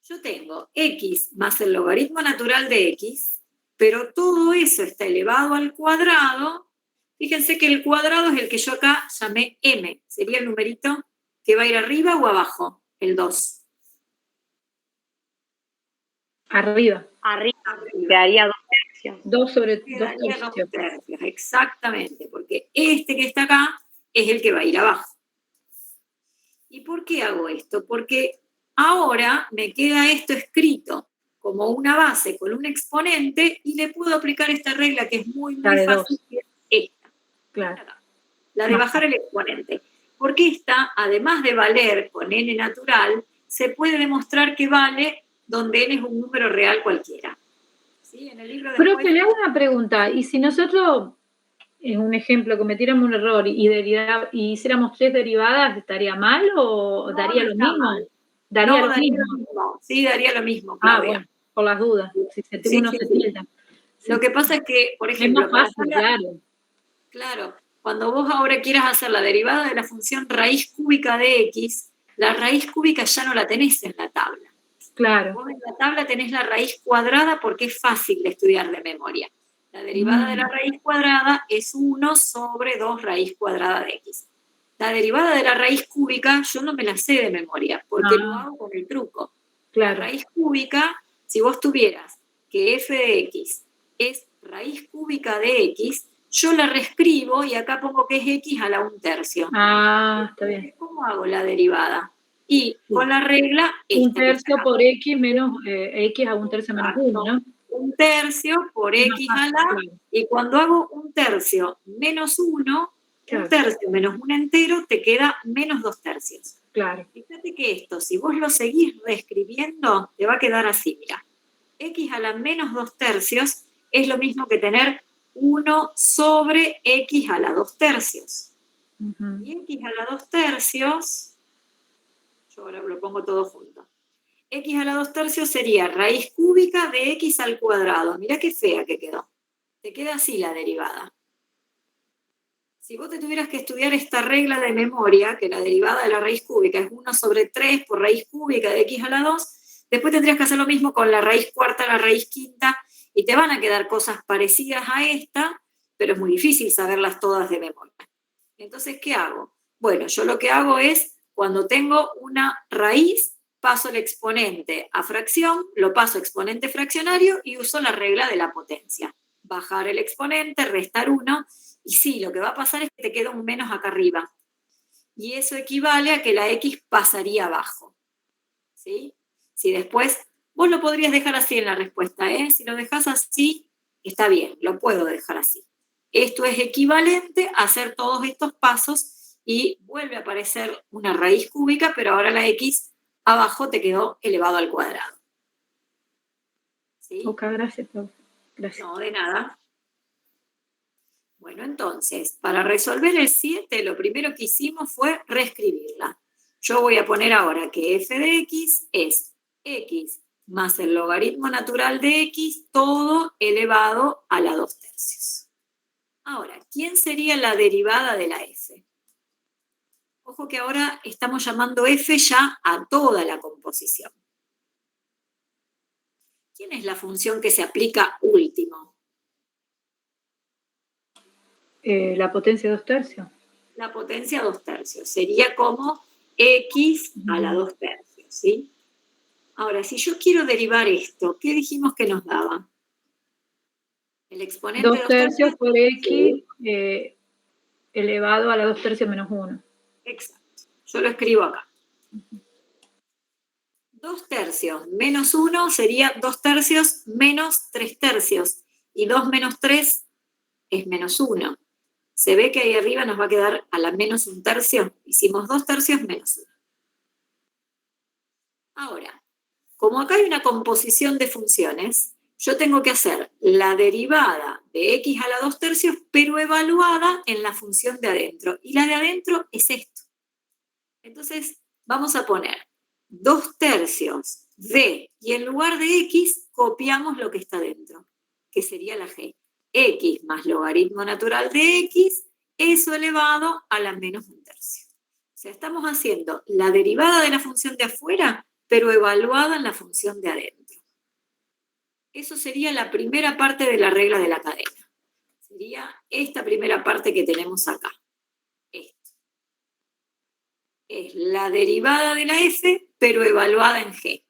A: Yo tengo x más el logaritmo natural de x, pero todo eso está elevado al cuadrado. Fíjense que el cuadrado es el que yo acá llamé m. Sería el numerito que va a ir arriba o abajo, el 2.
B: Arriba.
E: Arriba. Quedaría 2 tercios.
B: 2 sobre 2
A: Quedaría 2
B: tercios.
A: tercios, exactamente, porque este que está acá es el que va a ir abajo. ¿Y por qué hago esto? Porque ahora me queda esto escrito como una base con un exponente y le puedo aplicar esta regla que es muy,
B: La
A: muy
B: de
A: fácil, que es esta,
B: Claro.
A: la de bajar el exponente. Porque esta, además de valer con n natural, se puede demostrar que vale donde n es un número real cualquiera. ¿Sí? En el libro después,
B: Profe, le hago una pregunta. ¿Y si nosotros, en un ejemplo, cometiéramos un error y hiciéramos 3 derivadas, estaría mal o
A: No,
B: daría
A: no
B: lo
A: está
B: mismo?
A: mal.
B: Daría
A: No,
B: lo
A: daría
B: mismo.
A: lo mismo. Sí, daría lo mismo,
B: Ah,
A: Claudia.
B: bueno, por las dudas. Si
A: Sí,
B: uno
A: sí,
B: se
A: sí.
B: tilda. Sí.
A: Lo que pasa es que, por
B: Es
A: ejemplo,
B: más
A: para
B: fácil,
A: hacer
B: claro.
A: claro, cuando vos ahora quieras hacer la derivada de la función raíz cúbica de x, la raíz cúbica ya no la tenés en la tabla.
B: Claro.
A: Vos en la tabla tenés la raíz cuadrada porque es fácil de estudiar de memoria. La derivada de la raíz cuadrada es 1 sobre 2 raíz cuadrada de x. La derivada de la raíz cúbica yo no me la sé de memoria porque lo hago con el truco.
B: Claro.
A: La raíz cúbica, si vos tuvieras que f de x es raíz cúbica de x, yo la reescribo y acá pongo que es x a la 1/3.
B: Ah, está bien.
A: ¿Cómo hago la derivada? Y con la regla...
B: Un
A: esta que
B: tercio
A: está
B: por x menos x a un tercio menos 1, ¿no?
A: 1/3 por x a la... Y cuando hago 1/3 menos 1,
B: Claro.
A: 1/3 menos un entero, te queda menos 2/3.
B: Claro.
A: Fíjate que esto, si vos lo seguís reescribiendo, te va a quedar así, mira. X a la menos 2/3 es lo mismo que tener 1 sobre x a la 2/3. Y x a la 2/3, yo ahora lo pongo todo junto. X a la 2/3 sería raíz cúbica de x al cuadrado. Mirá qué fea que quedó. Te queda así la derivada. Si vos te tuvieras que estudiar esta regla de memoria, que la derivada de la raíz cúbica es 1 sobre 3 por raíz cúbica de x a la 2, después tendrías que hacer lo mismo con la raíz cuarta, la raíz quinta, y te van a quedar cosas parecidas a esta, pero es muy difícil saberlas todas de memoria. Entonces, ¿qué hago? Bueno, yo lo que hago es, cuando tengo una raíz, paso el exponente a fracción, lo paso a exponente fraccionario y uso la regla de la potencia. Bajar el exponente, restar 1, y sí, lo que va a pasar es que te queda un menos acá arriba. Y eso equivale a que la x pasaría abajo. ¿Sí? Si después, vos lo podrías dejar así en la respuesta, ¿eh? Si lo dejas así, está bien, lo puedo dejar así. Esto es equivalente a hacer todos estos pasos y vuelve a aparecer una raíz cúbica, pero ahora la x abajo te quedó elevado al cuadrado. ¿Sí?
B: Ok, gracias, profe. Gracias.
A: No, de nada. Bueno, entonces, para resolver el 7, lo primero que hicimos fue reescribirla. Yo voy a poner ahora que f de x es x más el logaritmo natural de x, todo elevado a la 2/3. Ahora, ¿quién sería la derivada de la f? Ojo que ahora estamos llamando f ya a toda la composición. ¿Quién es la función que se aplica último?
B: La potencia 2/3.
A: La potencia 2/3. Sería como x a la 2/3, ¿sí? Ahora, si yo quiero derivar esto, ¿qué dijimos que nos daba? El exponente
B: 2/3 por x
A: sí.
B: Elevado a la 2/3 menos 1.
A: Exacto. Yo lo escribo acá. 2/3 menos 1 sería 2/3 menos 3/3. Y 2 menos 3 es menos 1. Se ve que ahí arriba nos va a quedar a la menos 1/3. Hicimos 2/3 menos 1. Ahora, como acá hay una composición de funciones, yo tengo que hacer la derivada de x a la 2/3, pero evaluada en la función de adentro. Y la de adentro es esto. Entonces, vamos a poner 2/3 de, y en lugar de x, copiamos lo que está dentro, que sería la g. X más logaritmo natural de x, eso elevado a la menos 1/3. O sea, estamos haciendo la derivada de la función de afuera, pero evaluada en la función de adentro. Eso sería la primera parte de la regla de la cadena. Sería esta primera parte que tenemos acá. Esto. Es la derivada de la f, pero evaluada en g.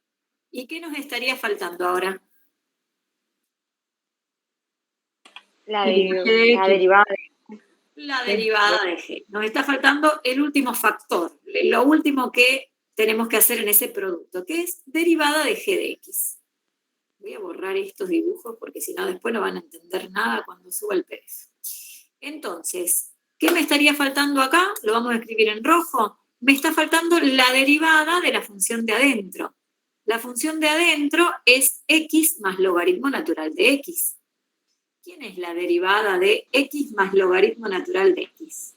A: ¿Y qué nos estaría faltando ahora?
E: La derivada de
A: La derivada de g. Nos está faltando el último factor, lo último que tenemos que hacer en ese producto, que es derivada de g de x. Voy a borrar estos dibujos porque si no después no van a entender nada cuando suba el PDF. Entonces, ¿qué me estaría faltando acá? Lo vamos a escribir en rojo. Me está faltando la derivada de la función de adentro. La función de adentro es x más logaritmo natural de x. ¿Quién es la derivada de x más logaritmo natural de x?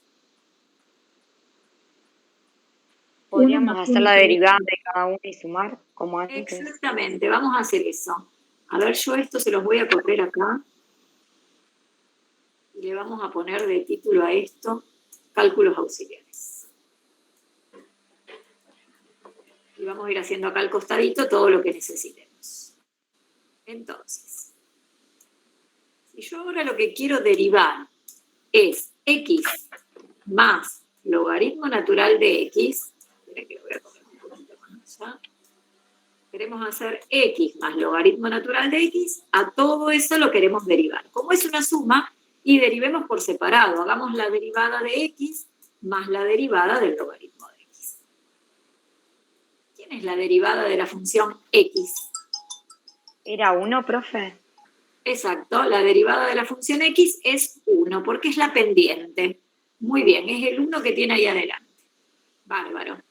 E: Podríamos hacer la derivada de cada uno y sumar, como antes.
A: Exactamente, vamos a hacer eso. A ver, yo esto se los voy a copiar acá. Y le vamos a poner de título a esto, cálculos auxiliares. Y vamos a ir haciendo acá al costadito todo lo que necesitemos. Entonces, si yo ahora lo que quiero derivar es x más logaritmo natural de x, esperen que lo voy a poner un poquito más allá. Queremos hacer x más logaritmo natural de x, a todo eso lo queremos derivar. Como es una suma, y derivemos por separado. Hagamos la derivada de x más la derivada del logaritmo de x. ¿Quién es la derivada de la función x?
E: ¿Era 1, profe?
A: Exacto, la derivada de la función x es 1, porque es la pendiente. Muy bien, es el 1 que tiene ahí adelante. Bárbaro.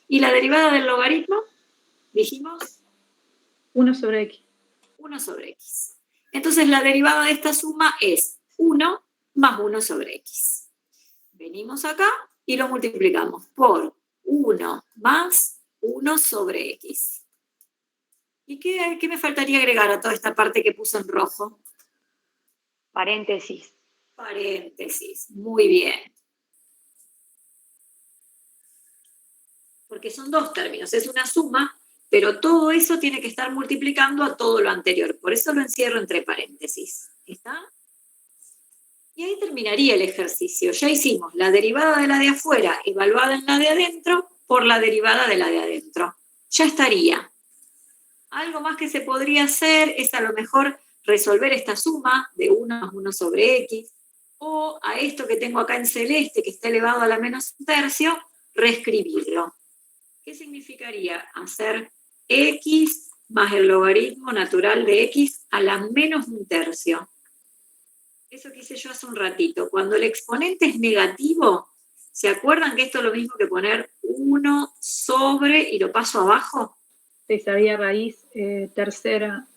A: ¿Y la derivada del logaritmo? Dijimos
B: 1 sobre x.
A: 1 sobre x. Entonces la derivada de esta suma es 1 más 1 sobre x. Venimos acá y lo multiplicamos por 1 más 1 sobre x. ¿Y qué me faltaría agregar a toda esta parte que puse en rojo?
E: Paréntesis.
A: Paréntesis, muy bien. Porque son dos términos, es una suma, pero todo eso tiene que estar multiplicando a todo lo anterior. Por eso lo encierro entre paréntesis. ¿Está? Y ahí terminaría el ejercicio. Ya hicimos la derivada de la de afuera evaluada en la de adentro por la derivada de la de adentro. Ya estaría. Algo más que se podría hacer es a lo mejor resolver esta suma de 1 más 1 sobre x, o a esto que tengo acá en celeste, que está elevado a la menos un tercio, reescribirlo. ¿Qué significaría? Hacer x más el logaritmo natural de x a la menos un tercio. Eso que hice yo hace un ratito. Cuando el exponente es negativo, ¿se acuerdan que esto es lo mismo que poner 1 sobre y lo paso abajo?
B: Sí, sabía raíz tercera.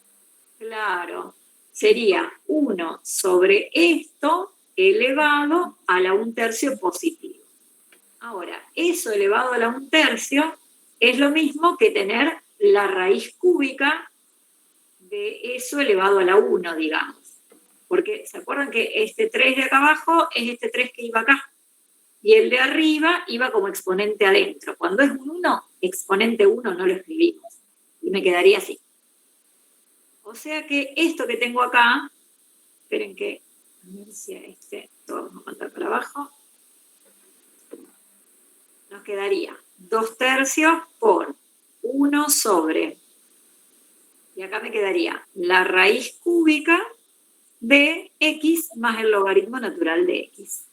A: Claro. Sería 1 sobre esto elevado a la 1/3 positivo. Ahora, eso elevado a la 1/3 es lo mismo que tener la raíz cúbica de eso elevado a la 1, digamos. Porque, ¿se acuerdan que este 3 de acá abajo es este 3 que iba acá? Y el de arriba iba como exponente adentro. Cuando es un 1, exponente 1 no lo escribimos. Y me quedaría así. O sea que esto que tengo acá, esperen que, a ver si a lo vamos a mandar para abajo, nos quedaría 2/3 por 1 sobre, y acá me quedaría la raíz cúbica de x más el logaritmo natural de x.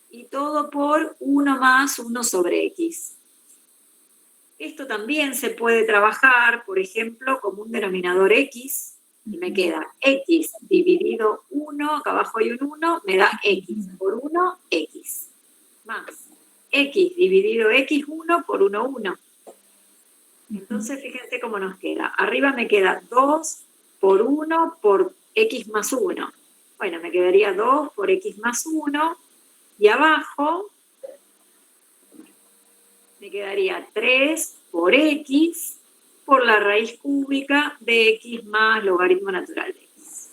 A: Y todo por 1 más 1 sobre x. Esto también se puede trabajar, por ejemplo, como un denominador x, y me queda x dividido 1, acá abajo hay un 1, me da x por 1, x. Más x dividido x1 por 1, 1. Entonces, fíjense cómo nos queda. Arriba me queda 2 por 1 por x más 1. Bueno, me quedaría 2 por x más 1. Y abajo me quedaría 3 por x por la raíz cúbica de x más logaritmo natural de x.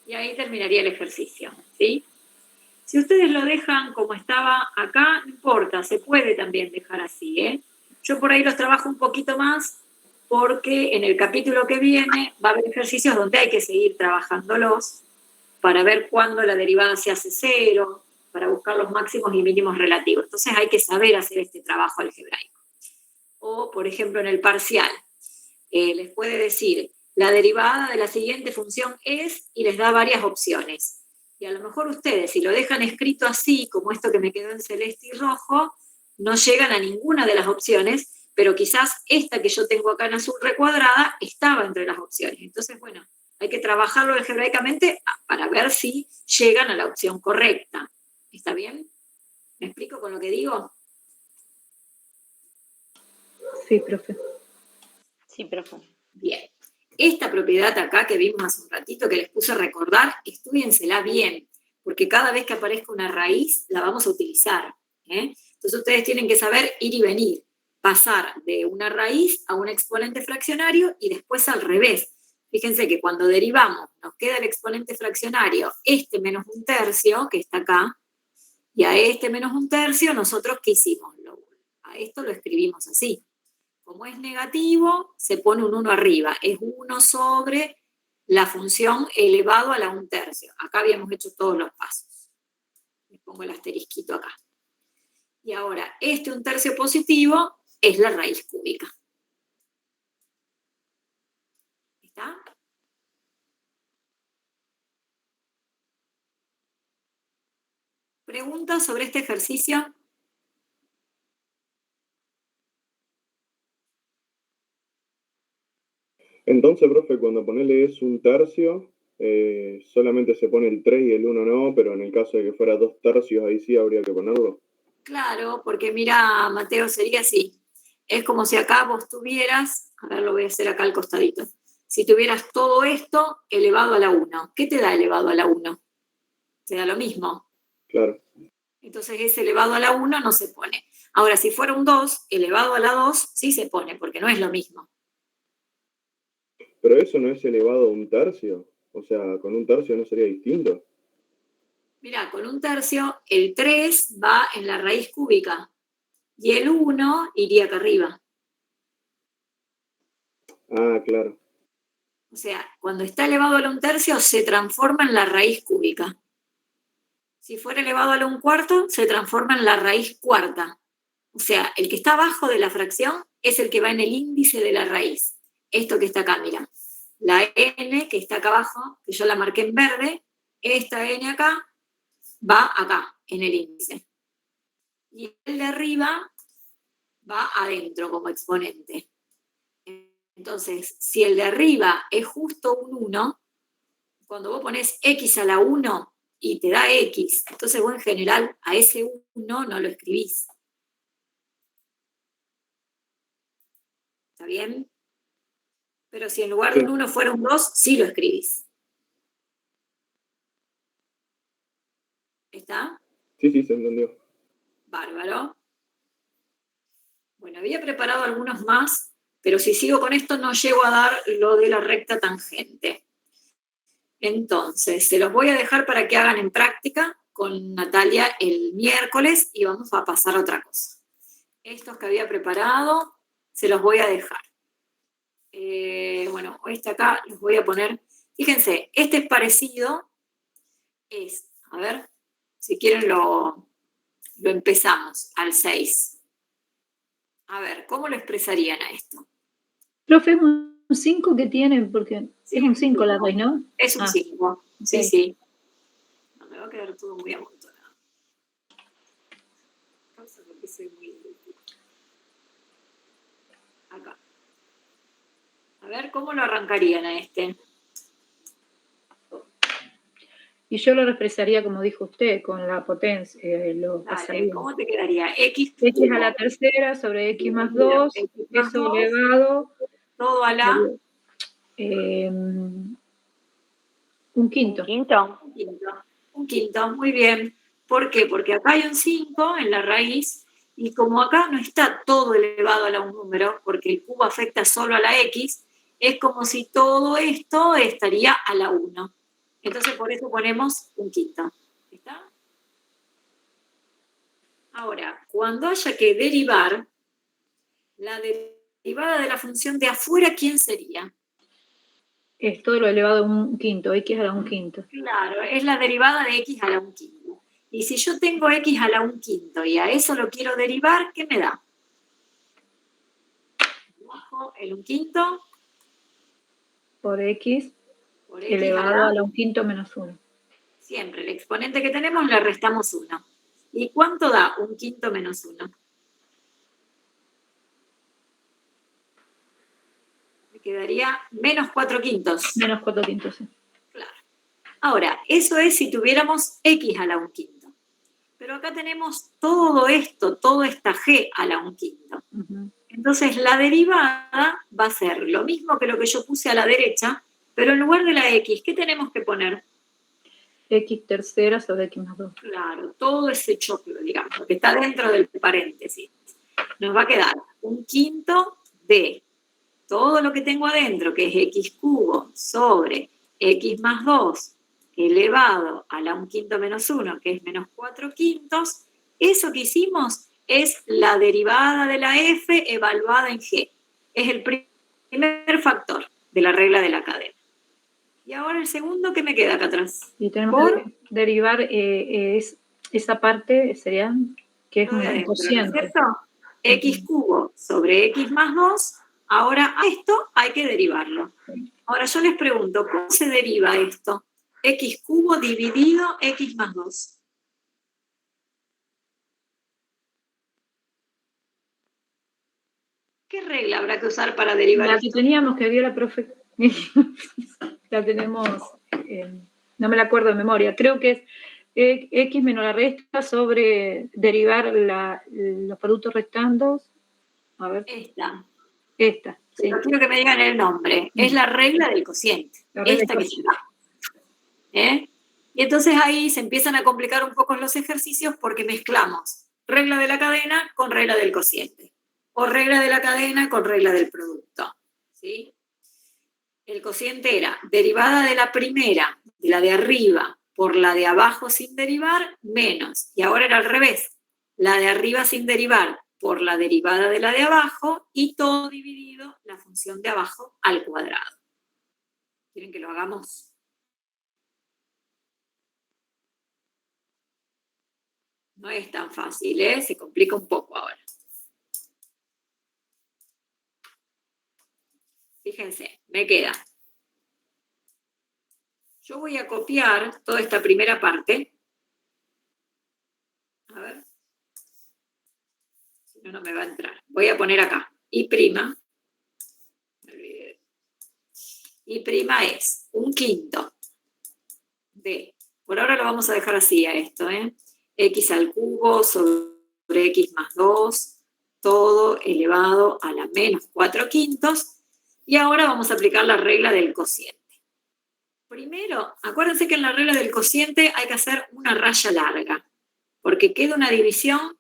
A: Y ahí terminaría el ejercicio, ¿sí? Si ustedes lo dejan como estaba acá, no importa, se puede también dejar así, ¿eh? Yo por ahí los trabajo un poquito más porque en el capítulo que viene va a haber ejercicios donde hay que seguir trabajándolos para ver cuándo la derivada se hace 0, para buscar los máximos y mínimos relativos. Entonces hay que saber hacer este trabajo algebraico. O, por ejemplo, en el parcial, les puede decir, la derivada de la siguiente función es, y les da varias opciones. Y a lo mejor ustedes, si lo dejan escrito así, como esto que me quedó en celeste y rojo, no llegan a ninguna de las opciones, pero quizás esta que yo tengo acá en azul recuadrada estaba entre las opciones. Entonces, bueno, hay que trabajarlo algebraicamente para ver si llegan a la opción correcta. ¿Está bien? ¿Me explico con lo que digo?
B: Sí, profe.
E: Sí, profe.
A: Bien. Esta propiedad acá que vimos hace un ratito, que les puse a recordar, estudiensela bien, porque cada vez que aparezca una raíz, la vamos a utilizar. Entonces ustedes tienen que saber ir y venir, pasar de una raíz a un exponente fraccionario y después al revés. Fíjense que cuando derivamos, nos queda el exponente fraccionario, este menos un tercio, que está acá, y a este menos un tercio, nosotros, ¿qué hicimos? A esto lo escribimos así. Como es negativo, se pone un 1 arriba. Es 1 sobre la función elevado a la 1/3. Acá habíamos hecho todos los pasos. Les pongo el asterisquito acá. Y ahora, este 1/3 positivo es la raíz cúbica. ¿Está? ¿Preguntas sobre este ejercicio?
D: Entonces, profe, cuando ponele es 1/3, solamente se pone el 3 y el 1 no, pero en el caso de que fuera 2/3, ahí sí habría que ponerlo.
A: Claro, porque mira, Mateo, sería así. Es como si acá vos tuvieras, a ver, lo voy a hacer acá al costadito. Si tuvieras todo esto elevado a la 1, ¿qué te da elevado a la 1? Te da lo mismo.
D: Claro.
A: Entonces ese elevado a la 1 no se pone. Ahora, si fuera un 2, elevado a la 2, sí se pone, porque no es lo mismo.
D: Pero eso no es elevado a 1/3. O sea, con 1/3 no sería distinto.
A: Mirá, con 1/3, el 3 va en la raíz cúbica y el 1 iría acá arriba.
D: Ah, claro.
A: O sea, cuando está elevado a la 1/3 se transforma en la raíz cúbica. Si fuera elevado a la 1/4 se transforma en la raíz cuarta. O sea, el que está abajo de la fracción es el que va en el índice de la raíz. Esto que está acá, mira. La n que está acá abajo, que yo la marqué en verde, esta n acá, va acá, en el índice. Y el de arriba va adentro como exponente. Entonces, si el de arriba es justo un 1, cuando vos pones x a la 1 y te da x, entonces vos en general a ese 1 no lo escribís. ¿Está bien? Pero si en lugar de un 1 fuera un 2, sí lo escribís. ¿Está?
D: Sí, se entendió.
A: Bárbaro. Bueno, había preparado algunos más, pero si sigo con esto no llego a dar lo de la recta tangente. Entonces, se los voy a dejar para que hagan en práctica con Natalia el miércoles y vamos a pasar a otra cosa. Estos que había preparado, se los voy a dejar. Bueno, este acá los voy a poner. Fíjense, este es parecido. A ver, si quieren lo empezamos al 6. A ver, ¿cómo lo expresarían a esto?
B: Profe, es un 5 que tiene, porque sí, es un 5 la raíz, ¿no?
A: Es un 5, sí,
B: okay.
A: Sí. No, me va a quedar todo muy amontonado. Porque soy muy... Acá. A ver, ¿cómo lo arrancarían a este?
B: Y yo lo expresaría como dijo usted, con la potencia, lo pasaría.
A: ¿Cómo te quedaría? X
B: a la tercera sobre x más 2, eso elevado.
A: Todo a la...
B: un quinto.
A: Un quinto, muy bien. ¿Por qué? Porque acá hay un 5 en la raíz y como acá no está todo elevado a la un número, porque el cubo afecta solo a la x, es como si todo esto estaría a la 1. Entonces por eso ponemos un quinto. ¿Está? Ahora, cuando haya que derivar, la derivada de la función de afuera, ¿quién sería?
B: Es todo lo elevado a un quinto, x a la un quinto.
A: Claro, es la derivada de x a la un quinto. Y si yo tengo x a la un quinto y a eso lo quiero derivar, ¿qué me da? Bajo el un quinto.
B: Por x elevado a la un quinto menos 1.
A: Siempre, el exponente que tenemos le restamos 1. ¿Y cuánto da un quinto menos 1? Me quedaría menos 4 quintos.
B: Menos 4 quintos, sí.
A: Claro. Ahora, eso es si tuviéramos x a la un quinto. Pero acá tenemos todo esto, toda esta g a la un quinto. Entonces, la derivada va a ser lo mismo que lo que yo puse a la derecha, pero en lugar de la x, ¿qué tenemos que poner?
B: X tercera sobre X más 2.
A: Claro, todo ese choclo, digamos, lo que está dentro del paréntesis. Nos va a quedar un quinto de todo lo que tengo adentro, que es x cubo sobre x más 2 elevado a la 1 quinto menos 1, que es menos 4 quintos. Eso que hicimos es la derivada de la f evaluada en g. Es el primer factor de la regla de la cadena. Y ahora el segundo, ¿qué me queda acá atrás?
B: Y tenemos que derivar esa parte, sería que es un cociente.
A: ¿Cierto? X cubo sobre X más 2. Ahora a esto hay que derivarlo. Ahora yo les pregunto, ¿cómo se deriva esto? X cubo dividido X más 2. ¿Qué regla habrá que usar para derivar
B: La
A: esto?
B: que teníamos, que vio la profe, la tenemos, no me la acuerdo de memoria, creo que es X menos la resta sobre derivar los productos restandos. A ver. Esta, sí.
A: Pero quiero que me digan el nombre. Es la regla del cociente.
B: La regla
A: Esta
B: del
A: que se da. Y entonces ahí se empiezan a complicar un poco los ejercicios porque mezclamos regla de la cadena con regla del cociente. O regla de la cadena con regla del producto. ¿Sí? El cociente era derivada de la primera, de la de arriba, por la de abajo sin derivar, menos. Y ahora era al revés. La de arriba sin derivar por la derivada de la de abajo y todo dividido la función de abajo al cuadrado. ¿Quieren que lo hagamos? No es tan fácil, ¿eh? Se complica un poco ahora. Fíjense, me queda. Yo voy a copiar toda esta primera parte. A ver. Si no, no me va a entrar. Voy a poner acá. Y prima. Y prima es un quinto de, por ahora lo vamos a dejar así a esto, x al cubo sobre x más 2, todo elevado a la menos 4 quintos. Y ahora vamos a aplicar la regla del cociente. Primero, acuérdense que en la regla del cociente hay que hacer una raya larga, porque queda una división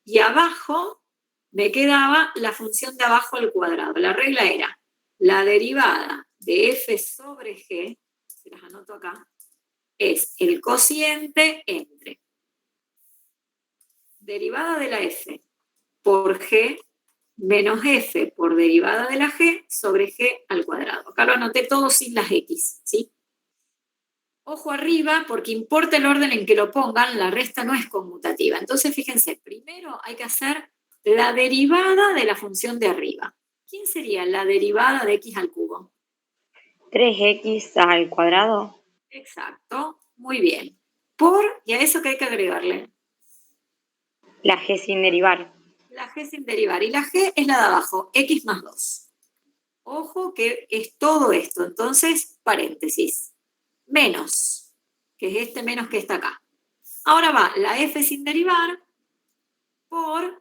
A: y abajo me quedaba la función de abajo al cuadrado. La regla era la derivada de f sobre g, se las anoto acá, es el cociente entre derivada de la f por g menos f por derivada de la g sobre g al cuadrado. Acá lo anoté todo sin las x, ¿sí? Ojo arriba, porque importa el orden en que lo pongan, la resta no es conmutativa. Entonces, fíjense, primero hay que hacer la derivada de la función de arriba. ¿Quién sería la derivada de x al cubo?
E: 3x al cuadrado.
A: Exacto, muy bien. ¿Y a eso qué hay que agregarle?
E: La g sin derivar.
A: La g sin derivar. Y la g es la de abajo, x más 2. Ojo que es todo esto. Entonces, paréntesis. Menos, que es este menos que está acá. Ahora va la f sin derivar por,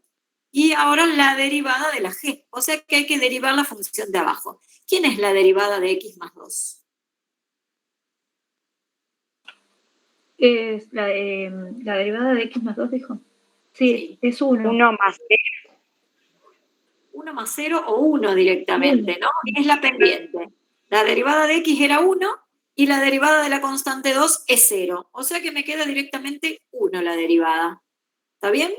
A: y ahora la derivada de la g. O sea que hay que derivar la función de abajo. ¿Quién es la derivada de x más 2?
B: Es la derivada de x más 2, dijo. Sí, es 1.
E: 1 más 0.
A: 1 más 0 o 1 directamente, ¿no? Es la pendiente. La derivada de x era 1 y la derivada de la constante 2 es 0. O sea que me queda directamente 1 la derivada. ¿Está bien?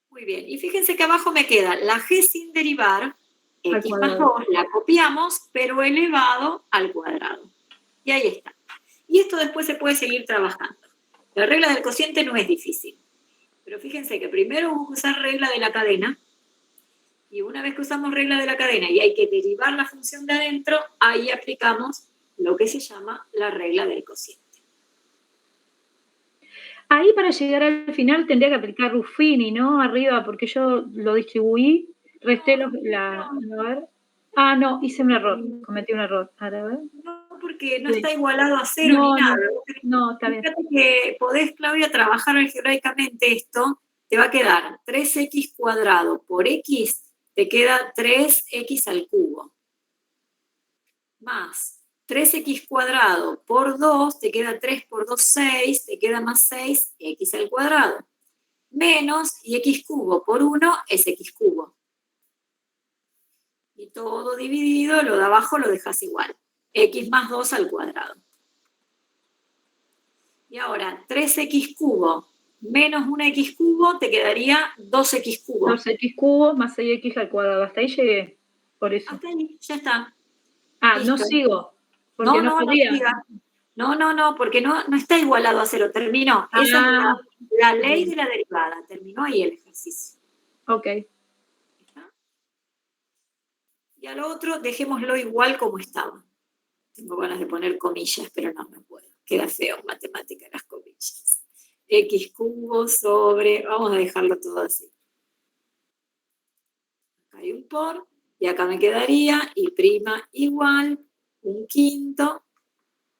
A: Muy bien. Y fíjense que abajo me queda la g sin derivar, x más 2, la copiamos, pero elevado al cuadrado. Y ahí está. Y esto después se puede seguir trabajando. La regla del cociente no es difícil. Pero fíjense que primero vamos a usar regla de la cadena. Y una vez que usamos regla de la cadena y hay que derivar la función de adentro, ahí aplicamos lo que se llama la regla del cociente.
B: Ahí para llegar al final tendría que aplicar Ruffini, ¿no? Arriba, porque yo lo distribuí, resté a ver. Ah, no, hice un error, cometí un error. A ver.
A: No, porque no está igualado a 0 ni nada.
B: No, está bien.
A: Fíjate que podés, Claudia, trabajar algebraicamente esto te va a quedar 3x cuadrado por x, te queda 3x al cubo. Más 3x cuadrado por 2, te queda 3 por 2, 6, te queda más 6x al cuadrado. Menos, y x cubo por 1 es x cubo. Y todo dividido, lo de abajo lo dejas igual. X más 2 al cuadrado. Y ahora, 3x cubo menos 1x cubo, te quedaría 2x cubo.
B: 2x cubo más 6x al cuadrado. Hasta ahí llegué, por eso.
A: Hasta ahí, ya está.
B: Ah,
A: Listo.
B: no sigo, porque no podía.
A: No, porque no está igualado a 0, terminó. Esa es la ley de la derivada, terminó ahí el ejercicio.
B: Ok.
A: ¿Está? Y a lo otro, dejémoslo igual como estaba. Tengo ganas de poner comillas, pero no puedo. Queda feo en matemática las comillas. X cubo sobre, vamos a dejarlo todo así. Acá hay un por, y acá me quedaría y' igual 1/5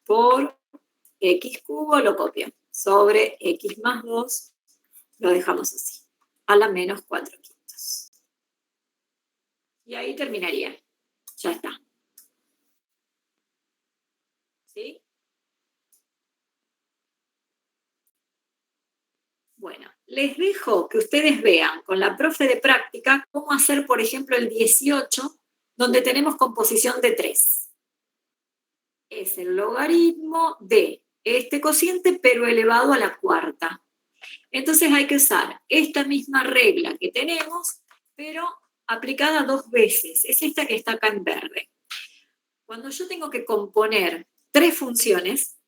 A: por x cubo, lo copio, sobre x más 2, lo dejamos así, a la menos 4/5. Y ahí terminaría. Ya está. ¿Sí? Bueno, les dejo que ustedes vean con la profe de práctica cómo hacer, por ejemplo, el 18, donde tenemos composición de 3. Es el logaritmo de este cociente, pero elevado a la cuarta. Entonces hay que usar esta misma regla que tenemos, pero aplicada 2 veces. Es esta que está acá en verde. Cuando yo tengo que componer 3 funciones,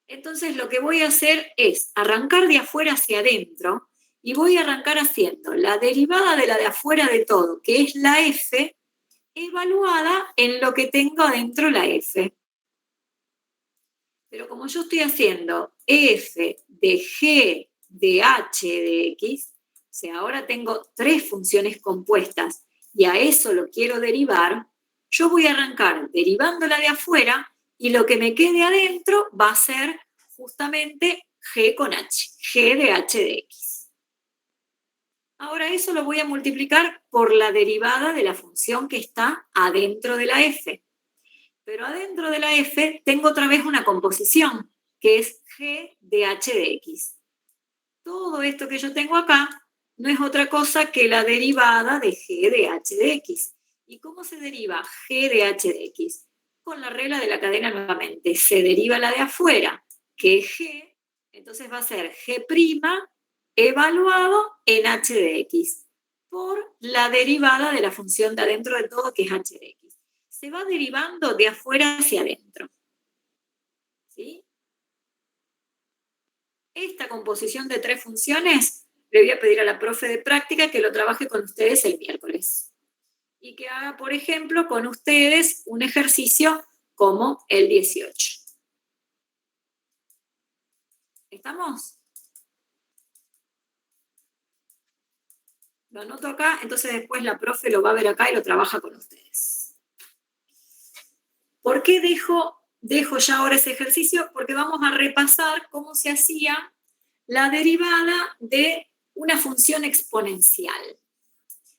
A: entonces lo que voy a hacer es arrancar de afuera hacia adentro y voy a arrancar haciendo la derivada de la de afuera de todo, que es la f, evaluada en lo que tengo adentro la f. Pero como yo estoy haciendo f de g de h de x, o sea, ahora tengo 3 funciones compuestas y a eso lo quiero derivar, yo voy a arrancar derivándola de afuera y lo que me quede adentro va a ser justamente g con h, g de h de x. Ahora eso lo voy a multiplicar por la derivada de la función que está adentro de la f. Pero adentro de la f tengo otra vez una composición, que es g de h de x. Todo esto que yo tengo acá no es otra cosa que la derivada de g de h de x. ¿Y cómo se deriva g de h de x? Con la regla de la cadena nuevamente. Se deriva la de afuera, que es g, entonces va a ser g' evaluado en h de x, por la derivada de la función de adentro de todo, que es h de x. Se va derivando de afuera hacia adentro. ¿Sí? Esta composición de 3 funciones le voy a pedir a la profe de práctica que lo trabaje con ustedes el miércoles. Y que haga, por ejemplo, con ustedes un ejercicio como el 18. ¿Estamos? Lo anoto acá, entonces después la profe lo va a ver acá y lo trabaja con ustedes. ¿Por qué dejo ya ahora ese ejercicio? Porque vamos a repasar cómo se hacía la derivada de una función exponencial.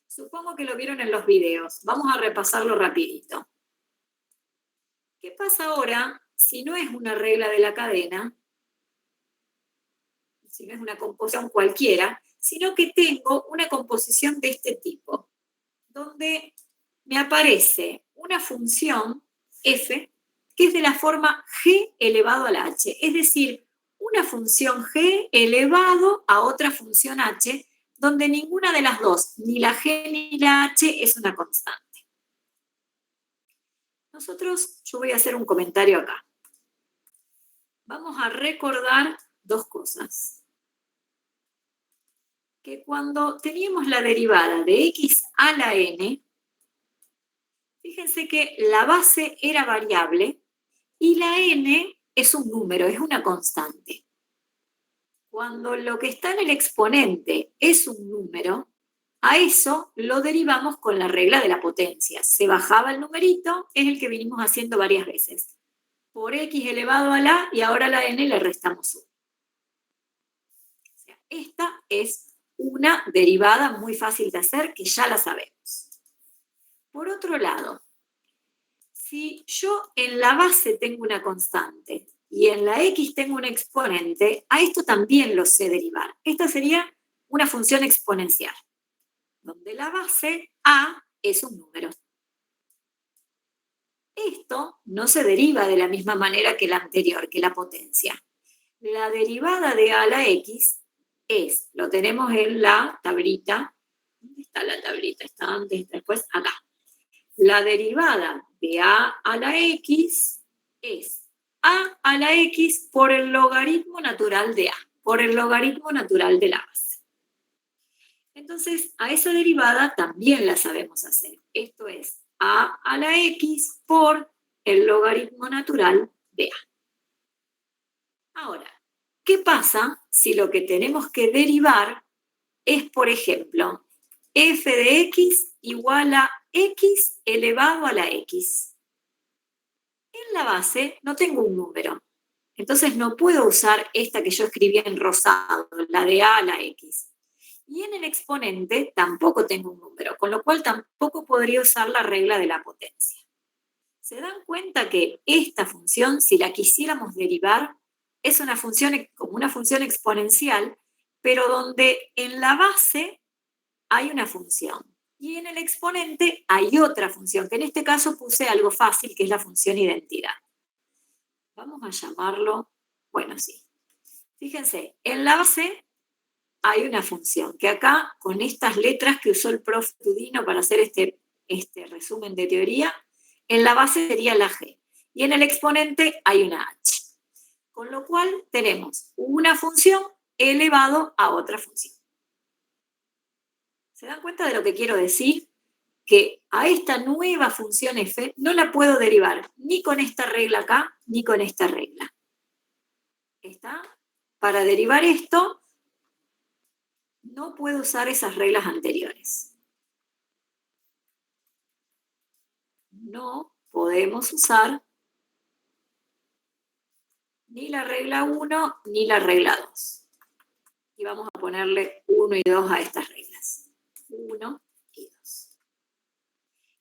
A: Supongo que lo vieron en los videos. Vamos a repasarlo rapidito. ¿Qué pasa ahora si no es una regla de la cadena, si no es una composición cualquiera, sino que tengo una composición de este tipo, donde me aparece una función f que es de la forma g elevado a la h, es decir, una función g elevado a otra función h, donde ninguna de las dos, ni la g ni la h, es una constante. Yo voy a hacer un comentario acá. Vamos a recordar 2 cosas. Que cuando teníamos la derivada de x a la n, fíjense que la base era variable y la n es un número, es una constante. Cuando lo que está en el exponente es un número, a eso lo derivamos con la regla de la potencia. Se bajaba el numerito, es el que vinimos haciendo varias veces. Por x elevado a la, y ahora a la n le restamos 1. O sea, Esta es una derivada muy fácil de hacer, que ya la sabemos. Por otro lado, si yo en la base tengo una constante y en la x tengo un exponente, a esto también lo sé derivar. Esta sería una función exponencial, donde la base a es un número. Esto no se deriva de la misma manera que la anterior, que la potencia. La derivada de a a la x es, lo tenemos en la tablita. ¿Dónde está la tablita? Está antes, está después, acá. La derivada de a a la x es a a la x por el logaritmo natural de a, por el logaritmo natural de la base. Entonces, a esa derivada también la sabemos hacer. Esto es a a la x por el logaritmo natural de a. Ahora, ¿qué pasa si lo que tenemos que derivar es, por ejemplo, f de x igual a x elevado a la x? En la base no tengo un número, entonces no puedo usar esta que yo escribí en rosado, la de a la x. Y en el exponente tampoco tengo un número, con lo cual tampoco podría usar la regla de la potencia. ¿Se dan cuenta que esta función, si la quisiéramos derivar, es una función como una función exponencial, pero donde en la base hay una función y en el exponente hay otra función, que en este caso puse algo fácil, que es la función identidad. Vamos a llamarlo, bueno, sí. Fíjense, en la base hay una función, que acá, con estas letras que usó el profe Tudino para hacer este resumen de teoría, en la base sería la G, y en el exponente hay una H. Con lo cual tenemos una función elevado a otra función. ¿Se dan cuenta de lo que quiero decir? Que a esta nueva función f no la puedo derivar ni con esta regla acá, ni con esta regla. ¿Está? Para derivar esto, no puedo usar esas reglas anteriores. No podemos usar ni la regla 1 ni la regla 2. Y vamos a ponerle 1 y 2 a estas reglas. 1 y 2.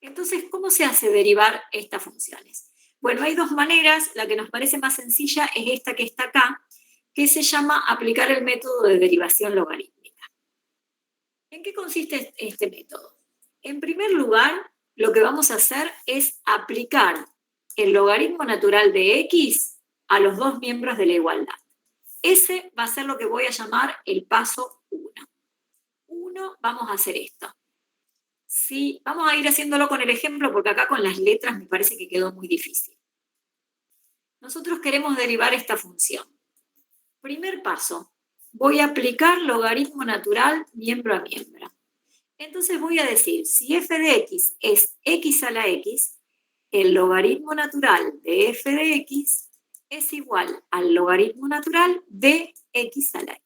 A: Entonces, ¿cómo se hace derivar estas funciones? Bueno, hay dos maneras. La que nos parece más sencilla es esta que está acá, que se llama aplicar el método de derivación logarítmica. ¿En qué consiste este método? En primer lugar, lo que vamos a hacer es aplicar el logaritmo natural de x a los dos miembros de la igualdad. Ese va a ser lo que voy a llamar el paso 1. Vamos a hacer esto. Sí, vamos a ir haciéndolo con el ejemplo, porque acá con las letras me parece que quedó muy difícil. Nosotros queremos derivar esta función. Primer paso, voy a aplicar logaritmo natural miembro a miembro. Entonces voy a decir, si f de x es x a la x, el logaritmo natural de f de x es igual al logaritmo natural de x a la x.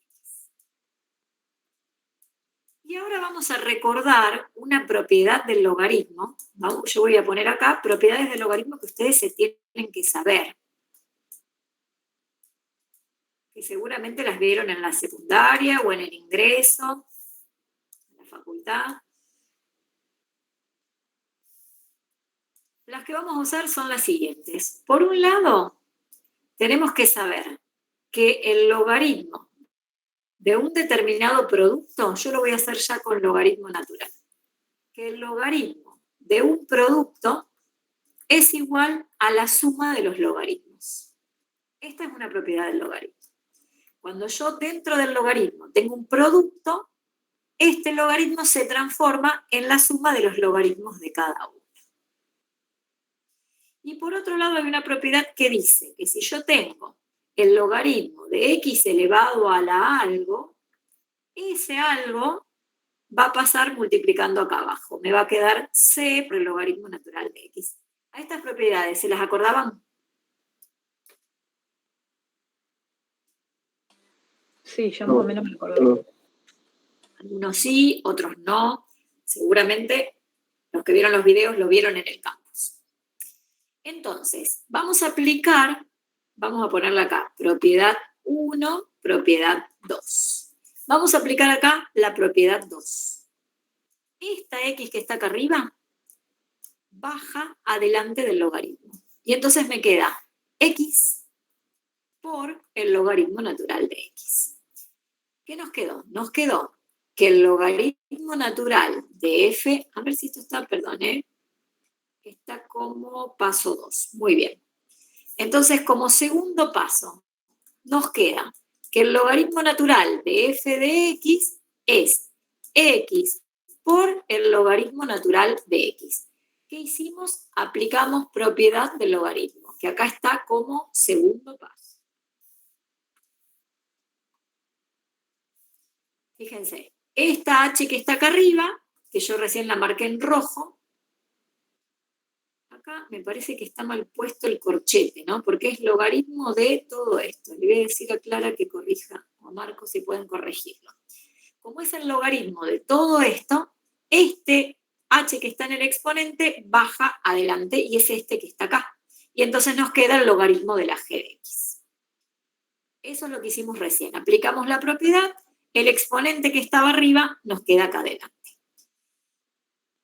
A: Y ahora vamos a recordar una propiedad del logaritmo. Yo voy a poner acá propiedades del logaritmo que ustedes se tienen que saber. Que seguramente las vieron en la secundaria o en el ingreso, en la facultad. Las que vamos a usar son las siguientes. Por un lado, tenemos que saber que el logaritmo de un determinado producto, yo lo voy a hacer ya con logaritmo natural, que el logaritmo de un producto es igual a la suma de los logaritmos. Esta es una propiedad del logaritmo. Cuando yo dentro del logaritmo tengo un producto, este logaritmo se transforma en la suma de los logaritmos de cada uno. Y por otro lado hay una propiedad que dice que si yo tengo el logaritmo de x elevado a la algo, ese algo va a pasar multiplicando acá abajo. Me va a quedar c por el logaritmo natural de x. A estas propiedades, ¿se las acordaban?
B: Sí, yo más o menos me acuerdo.
A: Algunos sí, otros no. Seguramente los que vieron los videos lo vieron en el campus. Entonces, vamos a aplicar, vamos a ponerle acá, propiedad 1, propiedad 2. Vamos a aplicar acá la propiedad 2. Esta x que está acá arriba baja adelante del logaritmo. Y entonces me queda x por el logaritmo natural de x. ¿Qué nos quedó? Nos quedó que el logaritmo natural de f, a ver si esto está, perdón, está como paso 2. Muy bien. Entonces, como segundo paso, nos queda que el logaritmo natural de f de x es x por el logaritmo natural de x. ¿Qué hicimos? Aplicamos propiedad del logaritmo, que acá está como segundo paso. Fíjense, esta h que está acá arriba, que yo recién la marqué en rojo, acá me parece que está mal puesto el corchete, ¿no? Porque es logaritmo de todo esto. Le voy a decir a Clara que corrija, o a Marco si pueden corregirlo. Como es el logaritmo de todo esto, este h que está en el exponente baja adelante y es este que está acá. Y entonces nos queda el logaritmo de la g de x. Eso es lo que hicimos recién. Aplicamos la propiedad, el exponente que estaba arriba nos queda acá adelante.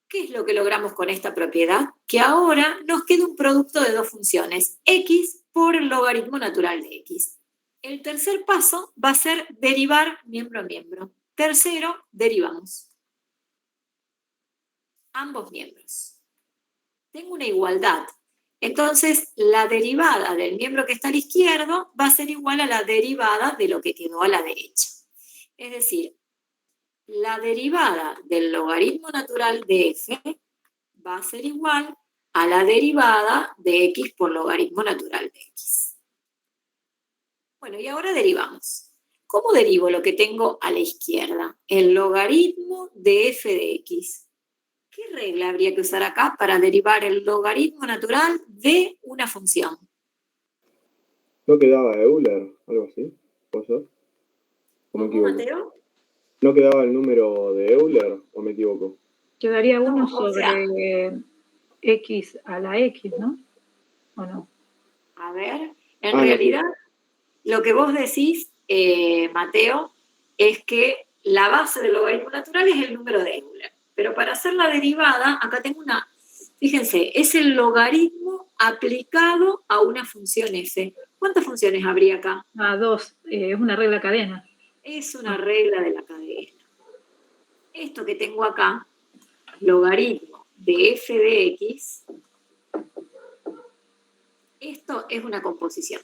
A: ¿Qué es lo que logramos con esta propiedad? Que ahora nos queda un producto de dos funciones, x por el logaritmo natural de x. El tercer paso va a ser derivar miembro a miembro. Tercero, derivamos ambos miembros. Tengo una igualdad. Entonces, la derivada del miembro que está al izquierdo va a ser igual a la derivada de lo que quedó a la derecha. Es decir, la derivada del logaritmo natural de f va a ser igual a la derivada de x por logaritmo natural de x. Bueno, y ahora derivamos. ¿Cómo derivo lo que tengo a la izquierda? El logaritmo de f de x. ¿Qué regla habría que usar acá para derivar el logaritmo natural de una función?
D: ¿No quedaba Euler? ¿Algo así? ¿Puede ser? ¿O me
A: ¿Cómo,
D: equivoco?
A: Mateo?
D: ¿No quedaba el número de Euler o me equivoco?
B: Quedaría uno
A: No, o sea,
B: sobre x a la x, ¿no? ¿O no?
A: a ver, en
D: Ah, no,
A: realidad, lo que vos decís, Mateo, es que la base del logaritmo natural es el número de Euler. Pero para hacer la derivada, acá tengo una, fíjense, es el logaritmo aplicado a una función f. ¿Cuántas funciones habría acá?
B: Ah, 2, es una regla cadena.
A: Es una regla de la cadena. Esto que tengo acá, logaritmo de f de x, esto es una composición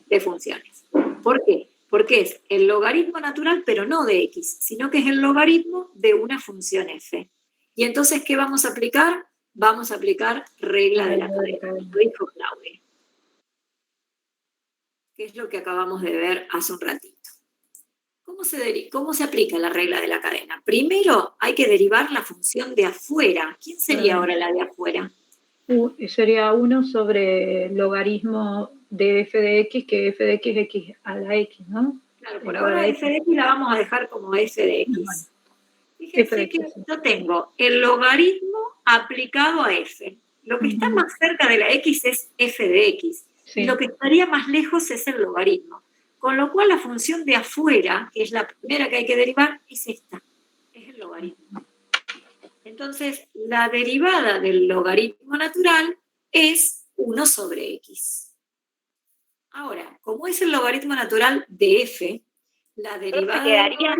A: de funciones. ¿Por qué? Porque es el logaritmo natural, pero no de x, sino que es el logaritmo de una función f. Y entonces, ¿qué vamos a aplicar? Vamos a aplicar regla de la cadena. Lo dijo Claudia. Que es lo que acabamos de ver hace un ratito. ¿Cómo se aplica la regla de la cadena? Primero hay que derivar la función de afuera. ¿Quién sería ahora la de afuera?
B: Sería 1 sobre logaritmo de f de x, que f de x es x a la x, ¿no?
A: Claro, por ahora f de x la vamos a dejar como f de x. Fíjense que yo tengo el logaritmo aplicado a f. Lo que está más cerca de la x es f de x. Sí. Y lo que estaría más lejos es el logaritmo. Con lo cual la función de afuera, que es la primera que hay que derivar, es esta. Es el logaritmo. Entonces, la derivada del logaritmo natural es 1 sobre x. Ahora, como es el logaritmo natural de f, la derivada
E: quedaría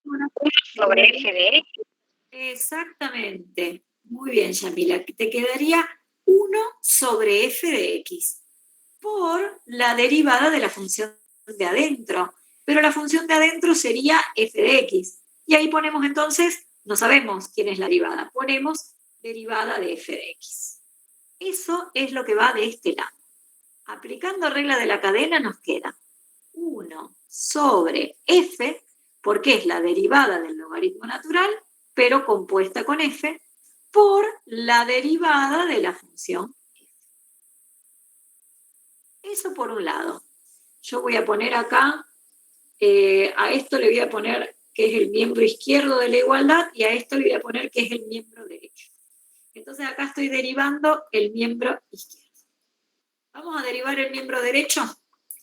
E: 1 sobre f de x.
A: Exactamente. Muy bien, Yamila. Te quedaría 1 sobre f de x por la derivada de la función de adentro. Pero la función de adentro sería f de x. Y ahí ponemos entonces, no sabemos quién es la derivada, ponemos derivada de f de x. Eso es lo que va de este lado. Aplicando regla de la cadena nos queda 1 sobre f, porque es la derivada del logaritmo natural, pero compuesta con f, por la derivada de la función f. Eso por un lado. Yo voy a poner acá, a esto le voy a poner que es el miembro izquierdo de la igualdad y a esto le voy a poner que es el miembro derecho. Entonces acá estoy derivando el miembro izquierdo. Vamos a derivar el miembro derecho,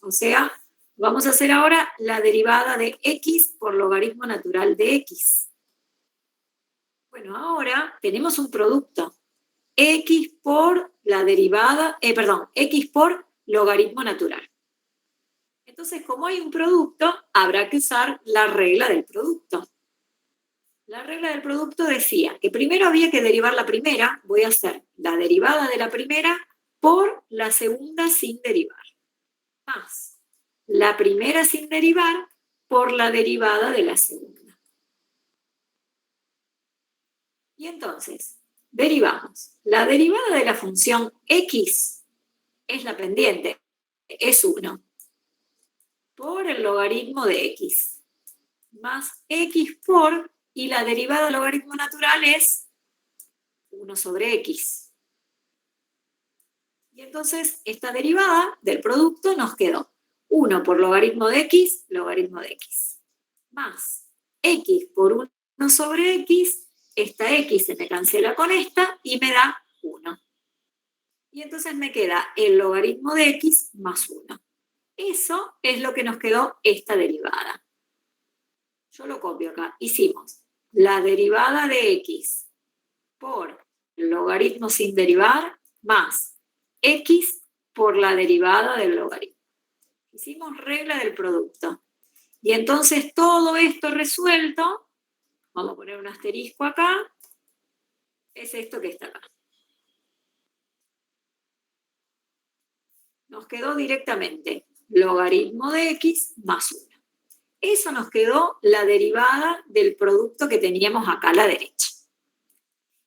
A: o sea, Vamos a hacer ahora la derivada de x por logaritmo natural de x. Bueno, ahora tenemos un producto. X por la derivada, x por logaritmo natural. Entonces, como hay un producto, habrá que usar la regla del producto. La regla del producto decía que primero había que derivar la primera, voy a hacer la derivada de la primera por la segunda sin derivar, más la primera sin derivar por la derivada de la segunda. Y entonces, derivamos. La derivada de la función x es la pendiente, es 1, por el logaritmo de x, más x por, y la derivada del logaritmo natural es 1 sobre x. Y entonces esta derivada del producto nos quedó 1 por logaritmo de x, más x por 1 sobre x, esta x se me cancela con esta y me da 1. Y entonces me queda el logaritmo de x más 1. Eso es lo que nos quedó esta derivada. Yo lo copio acá. Hicimos la derivada de x por el logaritmo sin derivar más x por la derivada del logaritmo. Hicimos regla del producto. Y entonces todo esto resuelto, vamos a poner un asterisco acá, es esto que está acá. Nos quedó directamente logaritmo de x más 1. Eso nos quedó la derivada del producto que teníamos acá a la derecha.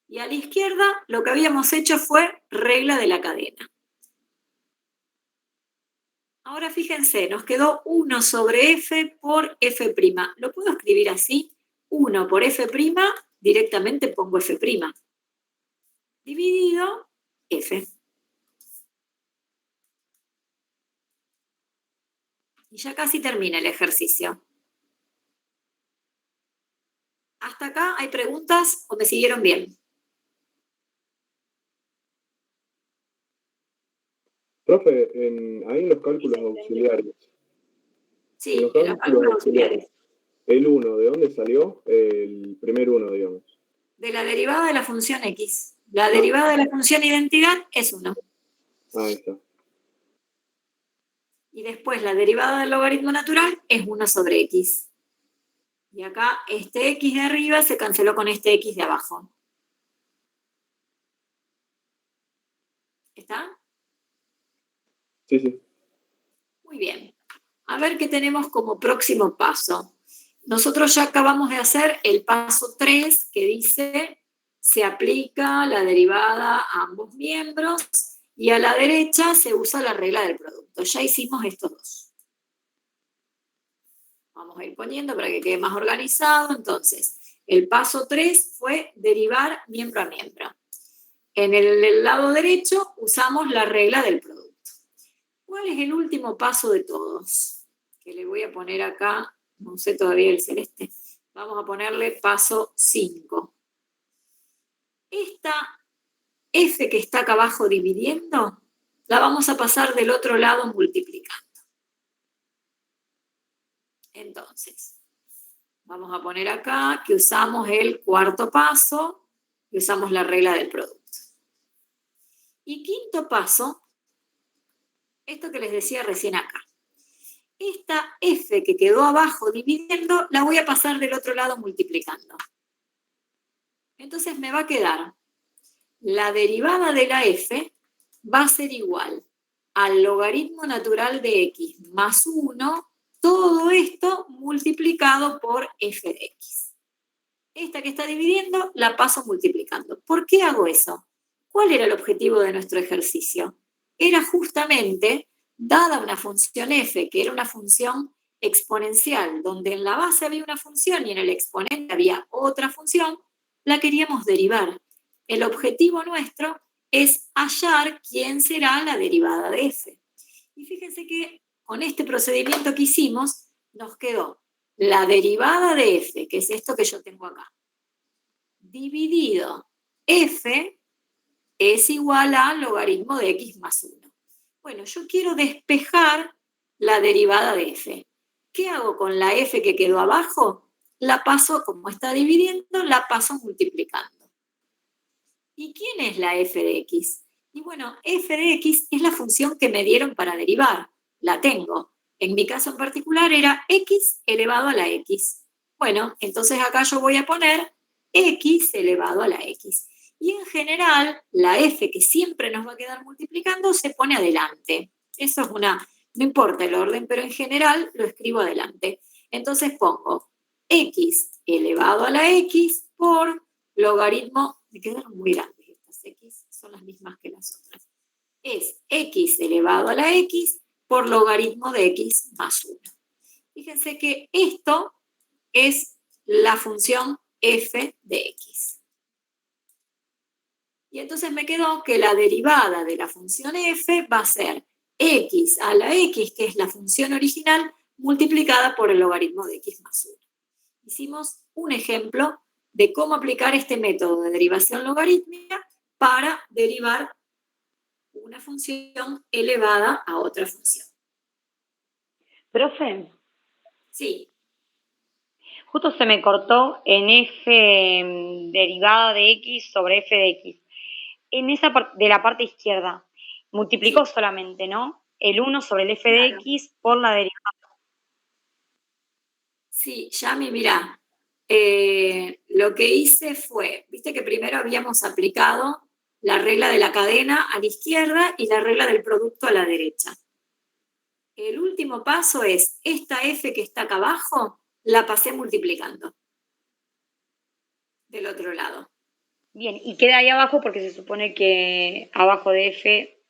A: Y a la izquierda lo que habíamos hecho fue regla de la cadena. Ahora fíjense, nos quedó 1 sobre f por f'. ¿Lo puedo escribir así? 1 por f', directamente pongo f'. Dividido f. Y ya casi termina el ejercicio. ¿Hasta acá hay preguntas o me siguieron bien?
D: Profe, ahí en los cálculos auxiliares.
A: Sí,
D: En los
A: en los cálculos auxiliares.
D: El 1, ¿de dónde salió? El primer 1, digamos.
A: De la derivada de la función x. La derivada de la función identidad es 1.
D: Ahí está.
A: Y después la derivada del logaritmo natural es 1 sobre x. Y acá este x de arriba se canceló con este x de abajo. ¿Está?
D: Sí, sí.
A: Muy bien. A ver qué tenemos como próximo paso. Nosotros ya acabamos de hacer el paso 3 que dice se aplica la derivada a ambos miembros y a la derecha se usa la regla del producto. Ya hicimos estos dos. Vamos a ir poniendo para que quede más organizado. Entonces, el paso 3 fue derivar miembro a miembro. En el lado derecho usamos la regla del producto. ¿Cuál es el último paso de todos? Que le voy a poner acá, no sé todavía el celeste. Vamos a ponerle paso 5. Esta f que está acá abajo dividiendo, la vamos a pasar del otro lado multiplicando. Entonces, vamos a poner acá que usamos el cuarto paso y usamos la regla del producto. Y quinto paso, esto que les decía recién acá. Esta f que quedó abajo dividiendo, la voy a pasar del otro lado multiplicando. Entonces me va a quedar la derivada de la f va a ser igual al logaritmo natural de x más 1, todo esto multiplicado por f de x. Esta que está dividiendo la paso multiplicando. ¿Por qué hago eso? ¿Cuál era el objetivo de nuestro ejercicio? Era justamente, dada una función f, que era una función exponencial, donde en la base había una función y en el exponente había otra función, la queríamos derivar. El objetivo nuestro es hallar quién será la derivada de f. Y fíjense que con este procedimiento que hicimos, nos quedó la derivada de f, que es esto que yo tengo acá, dividido f es igual a logaritmo de x más 1. Bueno, yo quiero despejar la derivada de f. ¿Qué hago con la f que quedó abajo? La paso, como está dividiendo, la paso multiplicando. ¿Y quién es la f de x? Y bueno, f de x es la función que me dieron para derivar. La tengo. En mi caso en particular era x elevado a la x. Bueno, entonces acá yo voy a poner x elevado a la x. Y en general, la f que siempre nos va a quedar multiplicando se pone adelante. Eso es una, no importa el orden, pero en general lo escribo adelante. Entonces pongo x elevado a la x por logaritmo, me quedaron muy grandes estas x, son las mismas que las otras. Es x elevado a la x por logaritmo de x más 1. Fíjense que esto es la función f de x. Y entonces me quedó que la derivada de la función f va a ser x a la x, que es la función original, multiplicada por el logaritmo de x más 1. Hicimos un ejemplo de cómo aplicar este método de derivación logarítmica para derivar una función elevada a otra función.
E: Profe,
A: Sí,
E: justo se me cortó en f derivada de x sobre f de x. En esa parte de la parte izquierda, multiplicó solamente, ¿no? El 1 sobre el f de
A: claro.
E: x por la derivada.
A: Sí, Yami, mirá, lo que hice fue, viste que primero habíamos aplicado la regla de la cadena a la izquierda y la regla del producto a la derecha. El último paso es, esta f que está acá abajo, la pasé multiplicando del otro lado.
E: Bien, y queda ahí abajo porque se supone que abajo de f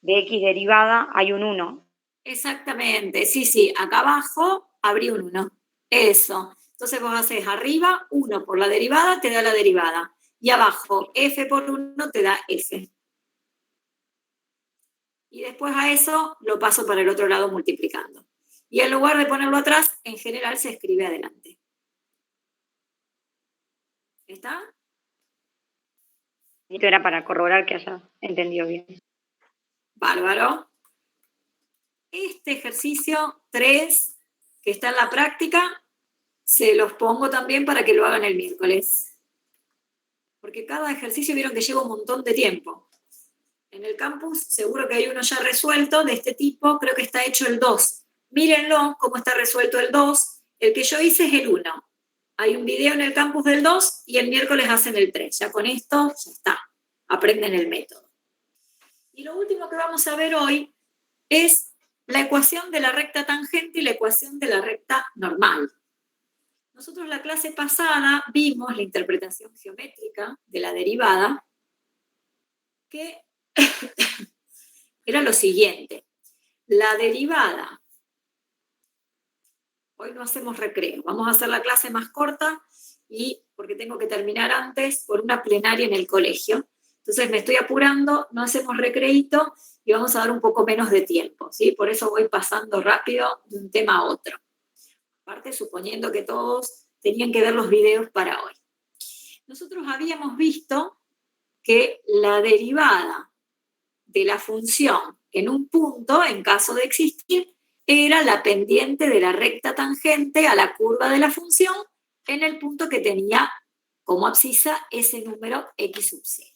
E: de x derivada hay un 1.
A: Exactamente, sí, acá abajo abrí un 1. Eso. Entonces vos haces arriba 1 por la derivada, te da la derivada. Y abajo f por 1 te da f. Y después a eso lo paso para el otro lado multiplicando. Y en lugar de ponerlo atrás, en general se escribe adelante. ¿Está?
E: Esto era para corroborar que haya entendido bien.
A: Bárbaro. Este ejercicio 3, que está en la práctica, se los pongo también para que lo hagan el miércoles. Porque cada ejercicio vieron que lleva un montón de tiempo. En el campus seguro que hay uno ya resuelto de este tipo, creo que está hecho el 2. Mírenlo cómo está resuelto el 2. El que yo hice es el 1. Hay un video en el campus del 2 y el miércoles hacen el 3. Ya con esto ya está. Aprenden el método. Y lo último que vamos a ver hoy es la ecuación de la recta tangente y la ecuación de la recta normal. Nosotros la clase pasada vimos la interpretación geométrica de la derivada, que era lo siguiente. La derivada, hoy no hacemos recreo, vamos a hacer la clase más corta y porque tengo que terminar antes por una plenaria en el colegio. Entonces me estoy apurando, no hacemos recreíto y vamos a dar un poco menos de tiempo, ¿sí? Por eso voy pasando rápido de un tema a otro. Aparte, suponiendo que todos tenían que ver los videos para hoy. Nosotros habíamos visto que la derivada de la función en un punto, en caso de existir, era la pendiente de la recta tangente a la curva de la función en el punto que tenía como abscisa ese número x sub 0.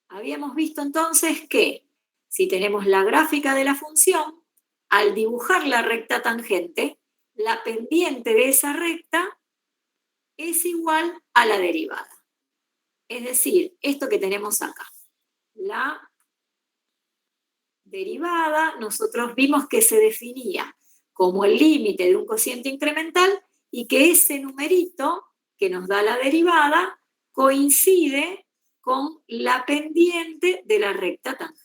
A: Habíamos visto entonces que si tenemos la gráfica de la función, al dibujar la recta tangente, la pendiente de esa recta es igual a la derivada. Es decir, esto que tenemos acá. La derivada, nosotros vimos que se definía como el límite de un cociente incremental y que ese numerito que nos da la derivada coincide con la pendiente de la recta tangente.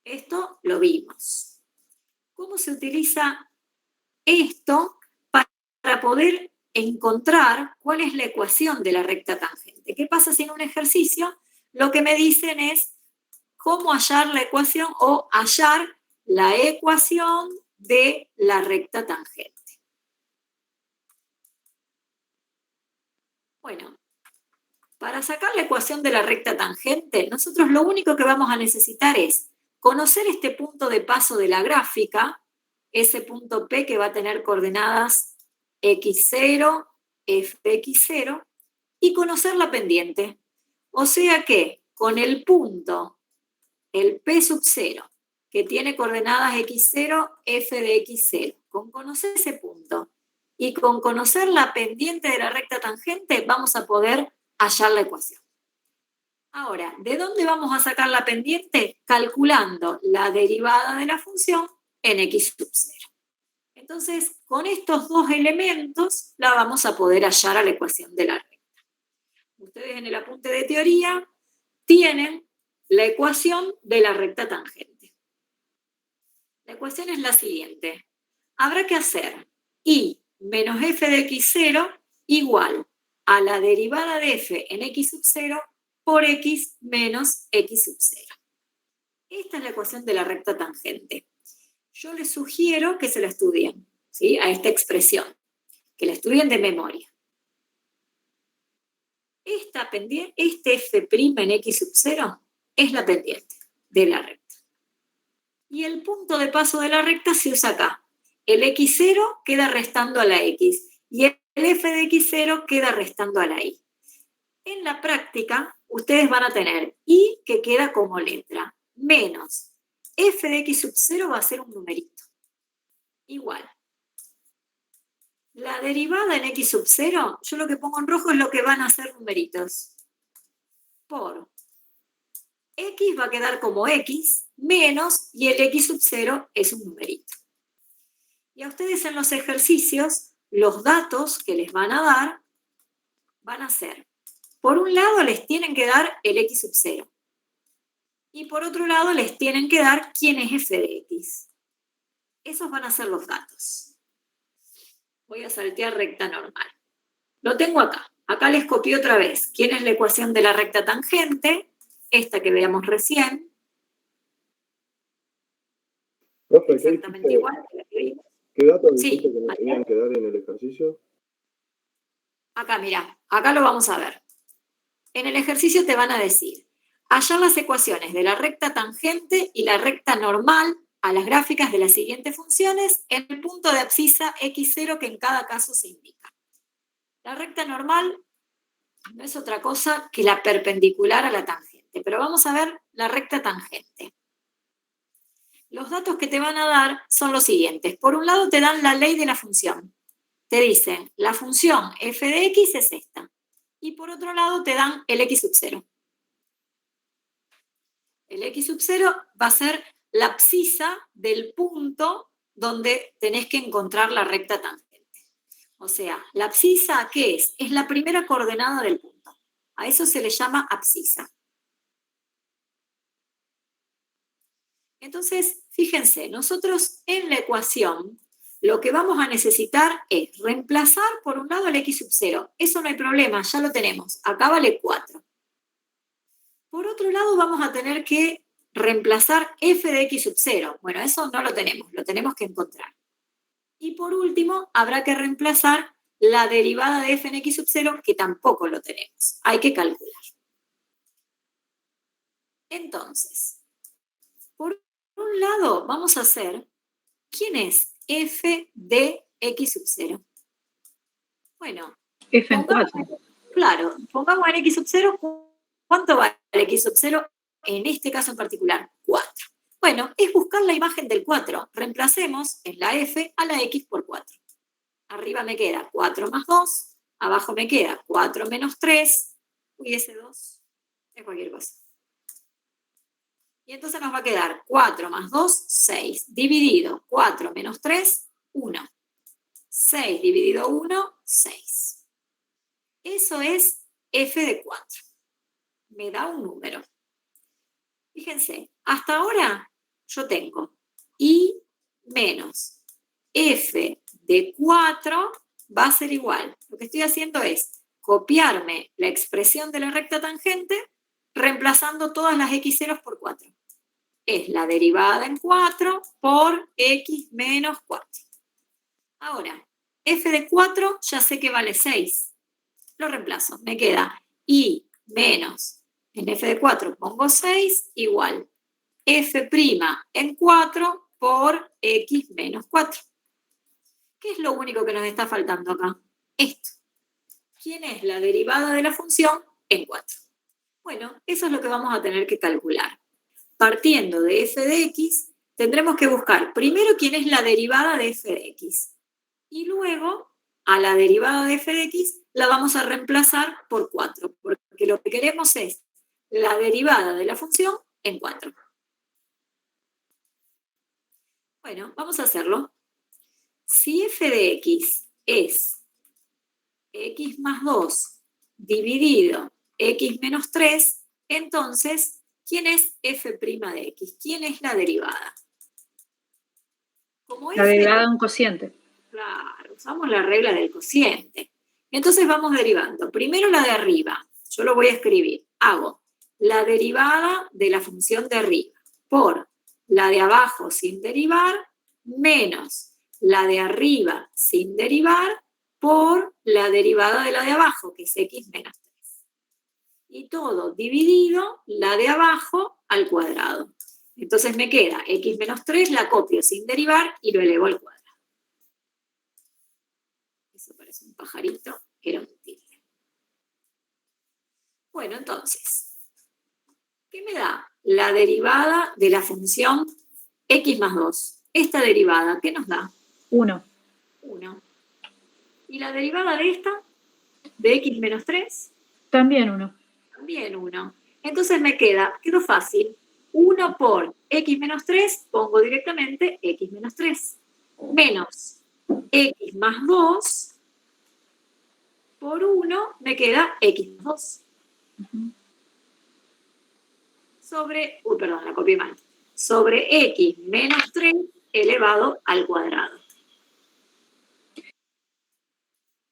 A: Esto lo vimos. ¿Cómo se utiliza esto para poder encontrar cuál es la ecuación de la recta tangente? ¿Qué pasa si en un ejercicio lo que me dicen es cómo hallar la ecuación o hallar la ecuación de la recta tangente? Bueno, para sacar la ecuación de la recta tangente, nosotros lo único que vamos a necesitar es conocer este punto de paso de la gráfica, ese punto P que va a tener coordenadas x0, fx0, y conocer la pendiente. O sea que con el punto, el P sub 0, que tiene coordenadas x0, f de x0, con conocer ese punto y con conocer la pendiente de la recta tangente, vamos a poder hallar la ecuación. Ahora, ¿de dónde vamos a sacar la pendiente? Calculando la derivada de la función en x sub 0. Entonces, con estos dos elementos la vamos a poder hallar a la ecuación de la recta. Ustedes en el apunte de teoría tienen la ecuación de la recta tangente. La ecuación es la siguiente. Habrá que hacer y menos f de x0 igual a la derivada de f en x sub 0 por x menos x sub 0. Esta es la ecuación de la recta tangente. Yo les sugiero que se la estudien, ¿sí? A esta expresión, que la estudien de memoria. Esta pendiente, este f' en x sub 0 es la pendiente de la recta. Y el punto de paso de la recta se usa acá. El x0 queda restando a la x y el f de x0 queda restando a la y. En la práctica, ustedes van a tener y que queda como letra, menos f de x sub 0 va a ser un numerito. Igual. La derivada en x sub 0, yo lo que pongo en rojo es lo que van a ser numeritos. Por x va a quedar como x, menos, y el x sub 0 es un numerito. Y a ustedes en los ejercicios, los datos que les van a dar van a ser, por un lado les tienen que dar el x sub 0. Y por otro lado les tienen que dar quién es f de x. Esos van a ser los datos. Voy a saltear recta normal. Lo tengo acá. Acá les copié otra vez. ¿Quién es la ecuación de la recta tangente? Esta que veíamos recién.
D: Profe,
A: Exactamente igual que la que vimos.
D: ¿Qué datos
A: Sí,
D: dijiste que nos tenían que dar en el ejercicio?
A: Acá, mirá. Acá lo vamos a ver. En el ejercicio te van a decir hallar las ecuaciones de la recta tangente y la recta normal a las gráficas de las siguientes funciones en el punto de abscisa x0 que en cada caso se indica. La recta normal no es otra cosa que la perpendicular a la tangente, pero vamos a ver la recta tangente. Los datos que te van a dar son los siguientes. Por un lado te dan la ley de la función. Te dicen, la función f de x es esta. Y por otro lado te dan el x sub 0. El x sub 0 va a ser la abscisa del punto donde tenés que encontrar la recta tangente. O sea, la abscisa, ¿qué es? Es la primera coordenada del punto. A eso se le llama abscisa. Entonces, fíjense, nosotros en la ecuación lo que vamos a necesitar es reemplazar por un lado el x sub 0. Eso no hay problema, ya lo tenemos. Acá vale 4. Por otro lado vamos a tener que reemplazar f de x sub 0. Bueno, eso no lo tenemos que encontrar. Y por último, habrá que reemplazar la derivada de f en x sub 0, que tampoco lo tenemos. Hay que calcular. Entonces, por un lado vamos a hacer, ¿quién es f de x sub 0? Bueno,
B: F en 4.
A: Claro, pongamos en x sub 0, ¿cuánto vale x sub 0? En este caso en particular, 4. Bueno, es buscar la imagen del 4. Reemplacemos en la f a la x por 4. Arriba me queda 4 más 2, abajo me queda 4 menos 3, uy, ese 2 es cualquier cosa. Y entonces nos va a quedar 4 más 2, 6, dividido 4 menos 3, 1. 6 dividido 1, 6. Eso es f de 4. Me da un número. Fíjense, hasta ahora yo tengo y menos f de 4 va a ser igual. Lo que estoy haciendo es copiarme la expresión de la recta tangente reemplazando todas las x0 por 4. Es la derivada en 4 por x menos 4. Ahora, f de 4 ya sé que vale 6. Lo reemplazo. Me queda y menos, en f de 4 pongo 6 igual f' en 4 por x menos 4. ¿Qué es lo único que nos está faltando acá? Esto. ¿Quién es la derivada de la función en 4? Bueno, eso es lo que vamos a tener que calcular. Partiendo de f de x, tendremos que buscar primero quién es la derivada de f de x. Y luego, a la derivada de f de x la vamos a reemplazar por 4, porque lo que queremos es la derivada de la función en 4. Bueno, vamos a hacerlo. Si f de x es x más 2 dividido x menos 3, entonces, ¿quién es f' de x? ¿Quién es la derivada? Como
B: La derivada de un cociente.
A: Claro, usamos la regla del cociente. Entonces vamos derivando. Primero la de arriba. Yo lo voy a escribir. Hago la derivada de la función de arriba por la de abajo sin derivar menos la de arriba sin derivar por la derivada de la de abajo, que es x menos 3. Y todo dividido la de abajo al cuadrado. Entonces me queda x menos 3, la copio sin derivar y lo elevo al cuadrado. Eso parece un pajarito, era un tilde. Bueno, entonces, ¿qué me da? La derivada de la función x más 2. Esta derivada, ¿qué nos da?
B: 1.
A: 1. ¿Y la derivada de esta? ¿De x menos 3?
B: También 1.
A: También 1. Entonces me quedó fácil. 1 por x menos 3, pongo directamente x menos 3. Menos x más 2 por 1 me queda x más 2. Sobre, perdón, la copié mal. Sobre x menos 3 elevado al cuadrado.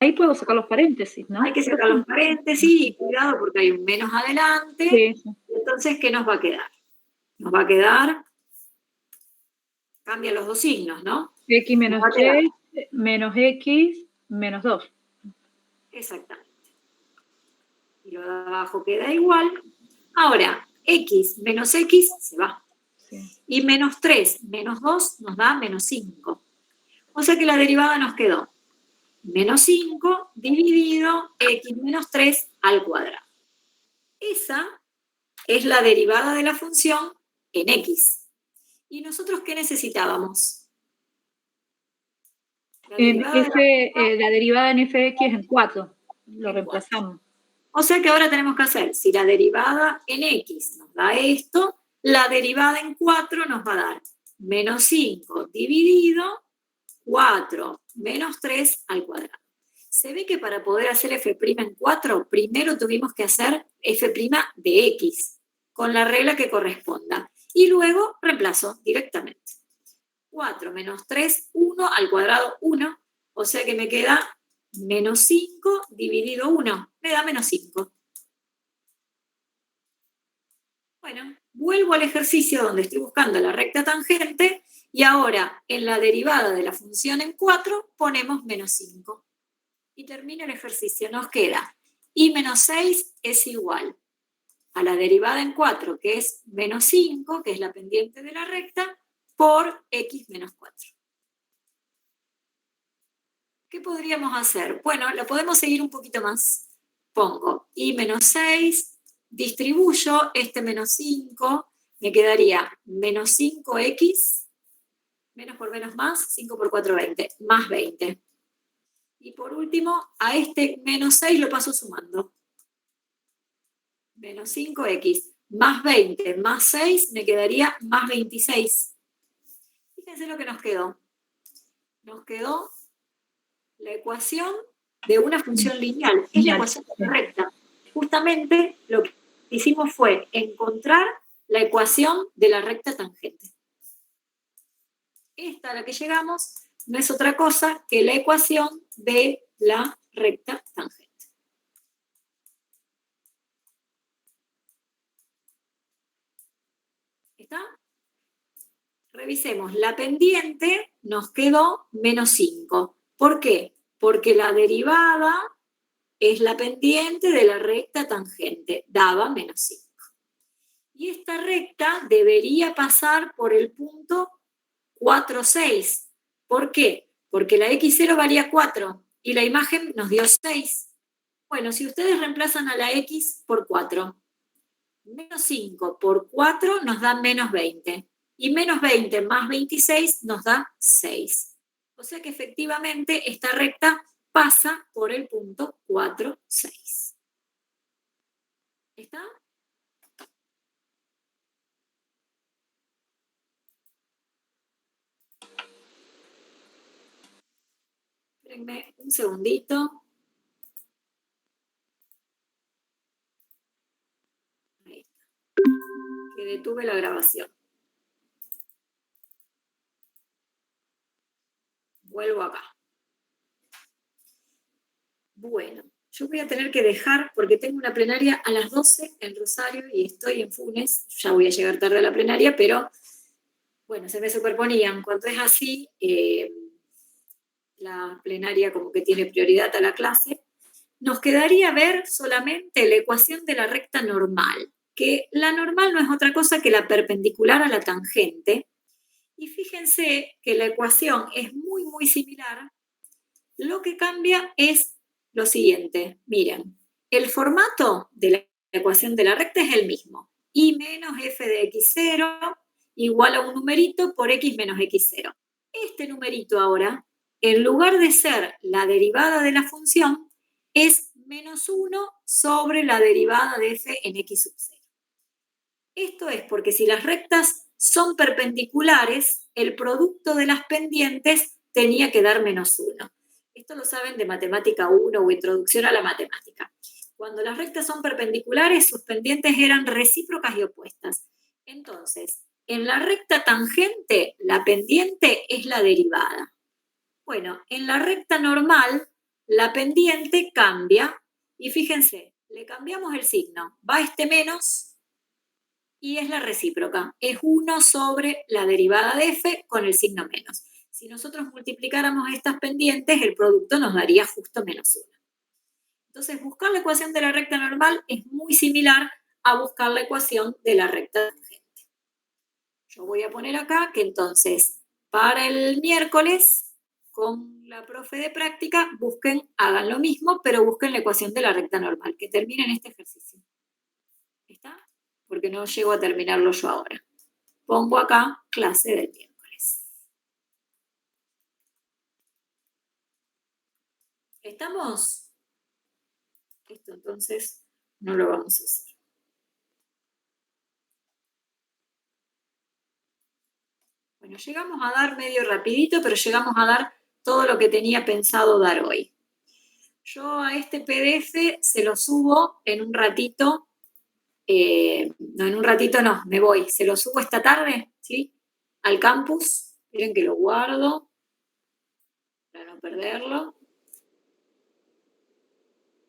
B: Ahí puedo sacar los paréntesis, ¿no?
A: Hay que sacar los paréntesis y cuidado porque hay un menos adelante.
B: Sí.
A: Entonces, ¿qué nos va a quedar? Nos va a quedar, cambian los dos signos, ¿no?
B: X menos 3 menos x menos 2.
A: Exactamente. Y lo de abajo queda igual. Ahora, x menos x se va.
B: Sí.
A: Y menos 3 menos 2 nos da menos 5. O sea que la derivada nos quedó menos 5 dividido x menos 3 al cuadrado. Esa es la derivada de la función en x. ¿Y nosotros qué necesitábamos?
B: La derivada en f de x es en 4. Lo reemplazamos.
A: O sea que ahora tenemos que hacer, si la derivada en x nos da esto, la derivada en 4 nos va a dar menos 5 dividido 4 menos 3 al cuadrado. Se ve que para poder hacer f' en 4, primero tuvimos que hacer f' de x, con la regla que corresponda. Y luego reemplazo directamente. 4 menos 3, 1 al cuadrado 1, o sea que me queda menos 5 dividido 1, me da menos 5. Bueno, vuelvo al ejercicio donde estoy buscando la recta tangente y ahora en la derivada de la función en 4 ponemos menos 5. Y termino el ejercicio, nos queda y menos 6 es igual a la derivada en 4, que es menos 5, que es la pendiente de la recta, por x menos 4. ¿Qué podríamos hacer? Bueno, lo podemos seguir un poquito más. Pongo y menos 6, distribuyo este menos 5, me quedaría menos 5x, menos por menos más, 5 por 4, 20, más 20. Y por último, a este menos 6 lo paso sumando. Menos 5x más 20 más 6 me quedaría más 26. Fíjense lo que nos quedó. Nos quedó la ecuación de una función lineal. Es la ecuación correcta. Justamente lo que hicimos fue encontrar la ecuación de la recta tangente. Esta a la que llegamos no es otra cosa que la ecuación de la recta tangente. ¿Está? Revisemos. La pendiente nos quedó menos 5. ¿Por qué? Porque la derivada es la pendiente de la recta tangente. Daba menos 5. Y esta recta debería pasar por el punto 4, 6. ¿Por qué? Porque la x0 valía 4 y la imagen nos dio 6. Bueno, si ustedes reemplazan a la x por 4, menos 5 por 4 nos da menos 20. Y menos 20 más 26 nos da 6. O sea que efectivamente esta recta pasa por el punto 4, 6. ¿Está? Espérenme un segundito. Ahí está. Que detuve la grabación. Vuelvo acá. Bueno, yo voy a tener que dejar porque tengo una plenaria a las 12 en Rosario y estoy en Funes. Ya voy a llegar tarde a la plenaria, pero bueno, se me superponían. Cuando es así, la plenaria como que tiene prioridad a la clase. Nos quedaría ver solamente la ecuación de la recta normal, que la normal no es otra cosa que la perpendicular a la tangente. Y fíjense que la ecuación es muy, muy similar. Lo que cambia es lo siguiente. Miren, el formato de la ecuación de la recta es el mismo. Y menos f de x0 igual a un numerito por x menos x0. Este numerito ahora, en lugar de ser la derivada de la función, es menos 1 sobre la derivada de f en x sub 0. Esto es porque si las rectas son perpendiculares, el producto de las pendientes tenía que dar menos 1. Esto lo saben de matemática 1 o introducción a la matemática. Cuando las rectas son perpendiculares, sus pendientes eran recíprocas y opuestas. Entonces, en la recta tangente, la pendiente es la derivada. Bueno, en la recta normal, la pendiente cambia. Y fíjense, le cambiamos el signo. Va este menos y es la recíproca. Es 1 sobre la derivada de f con el signo menos. Si nosotros multiplicáramos estas pendientes, el producto nos daría justo menos 1. Entonces, buscar la ecuación de la recta normal es muy similar a buscar la ecuación de la recta tangente. Yo voy a poner acá que entonces, para el miércoles, con la profe de práctica, hagan lo mismo, pero busquen la ecuación de la recta normal, que terminen este ejercicio. ¿Está? Porque no llego a terminarlo yo ahora. Pongo acá clase del miércoles. ¿Estamos? Esto entonces no lo vamos a hacer. Bueno, llegamos a dar medio rapidito, pero llegamos a dar todo lo que tenía pensado dar hoy. Yo a este PDF se lo subo en un ratito. No, en un ratito no, me voy. Se lo subo esta tarde, ¿sí? Al campus. Miren que lo guardo para no perderlo.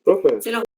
D: Profe.
A: Se lo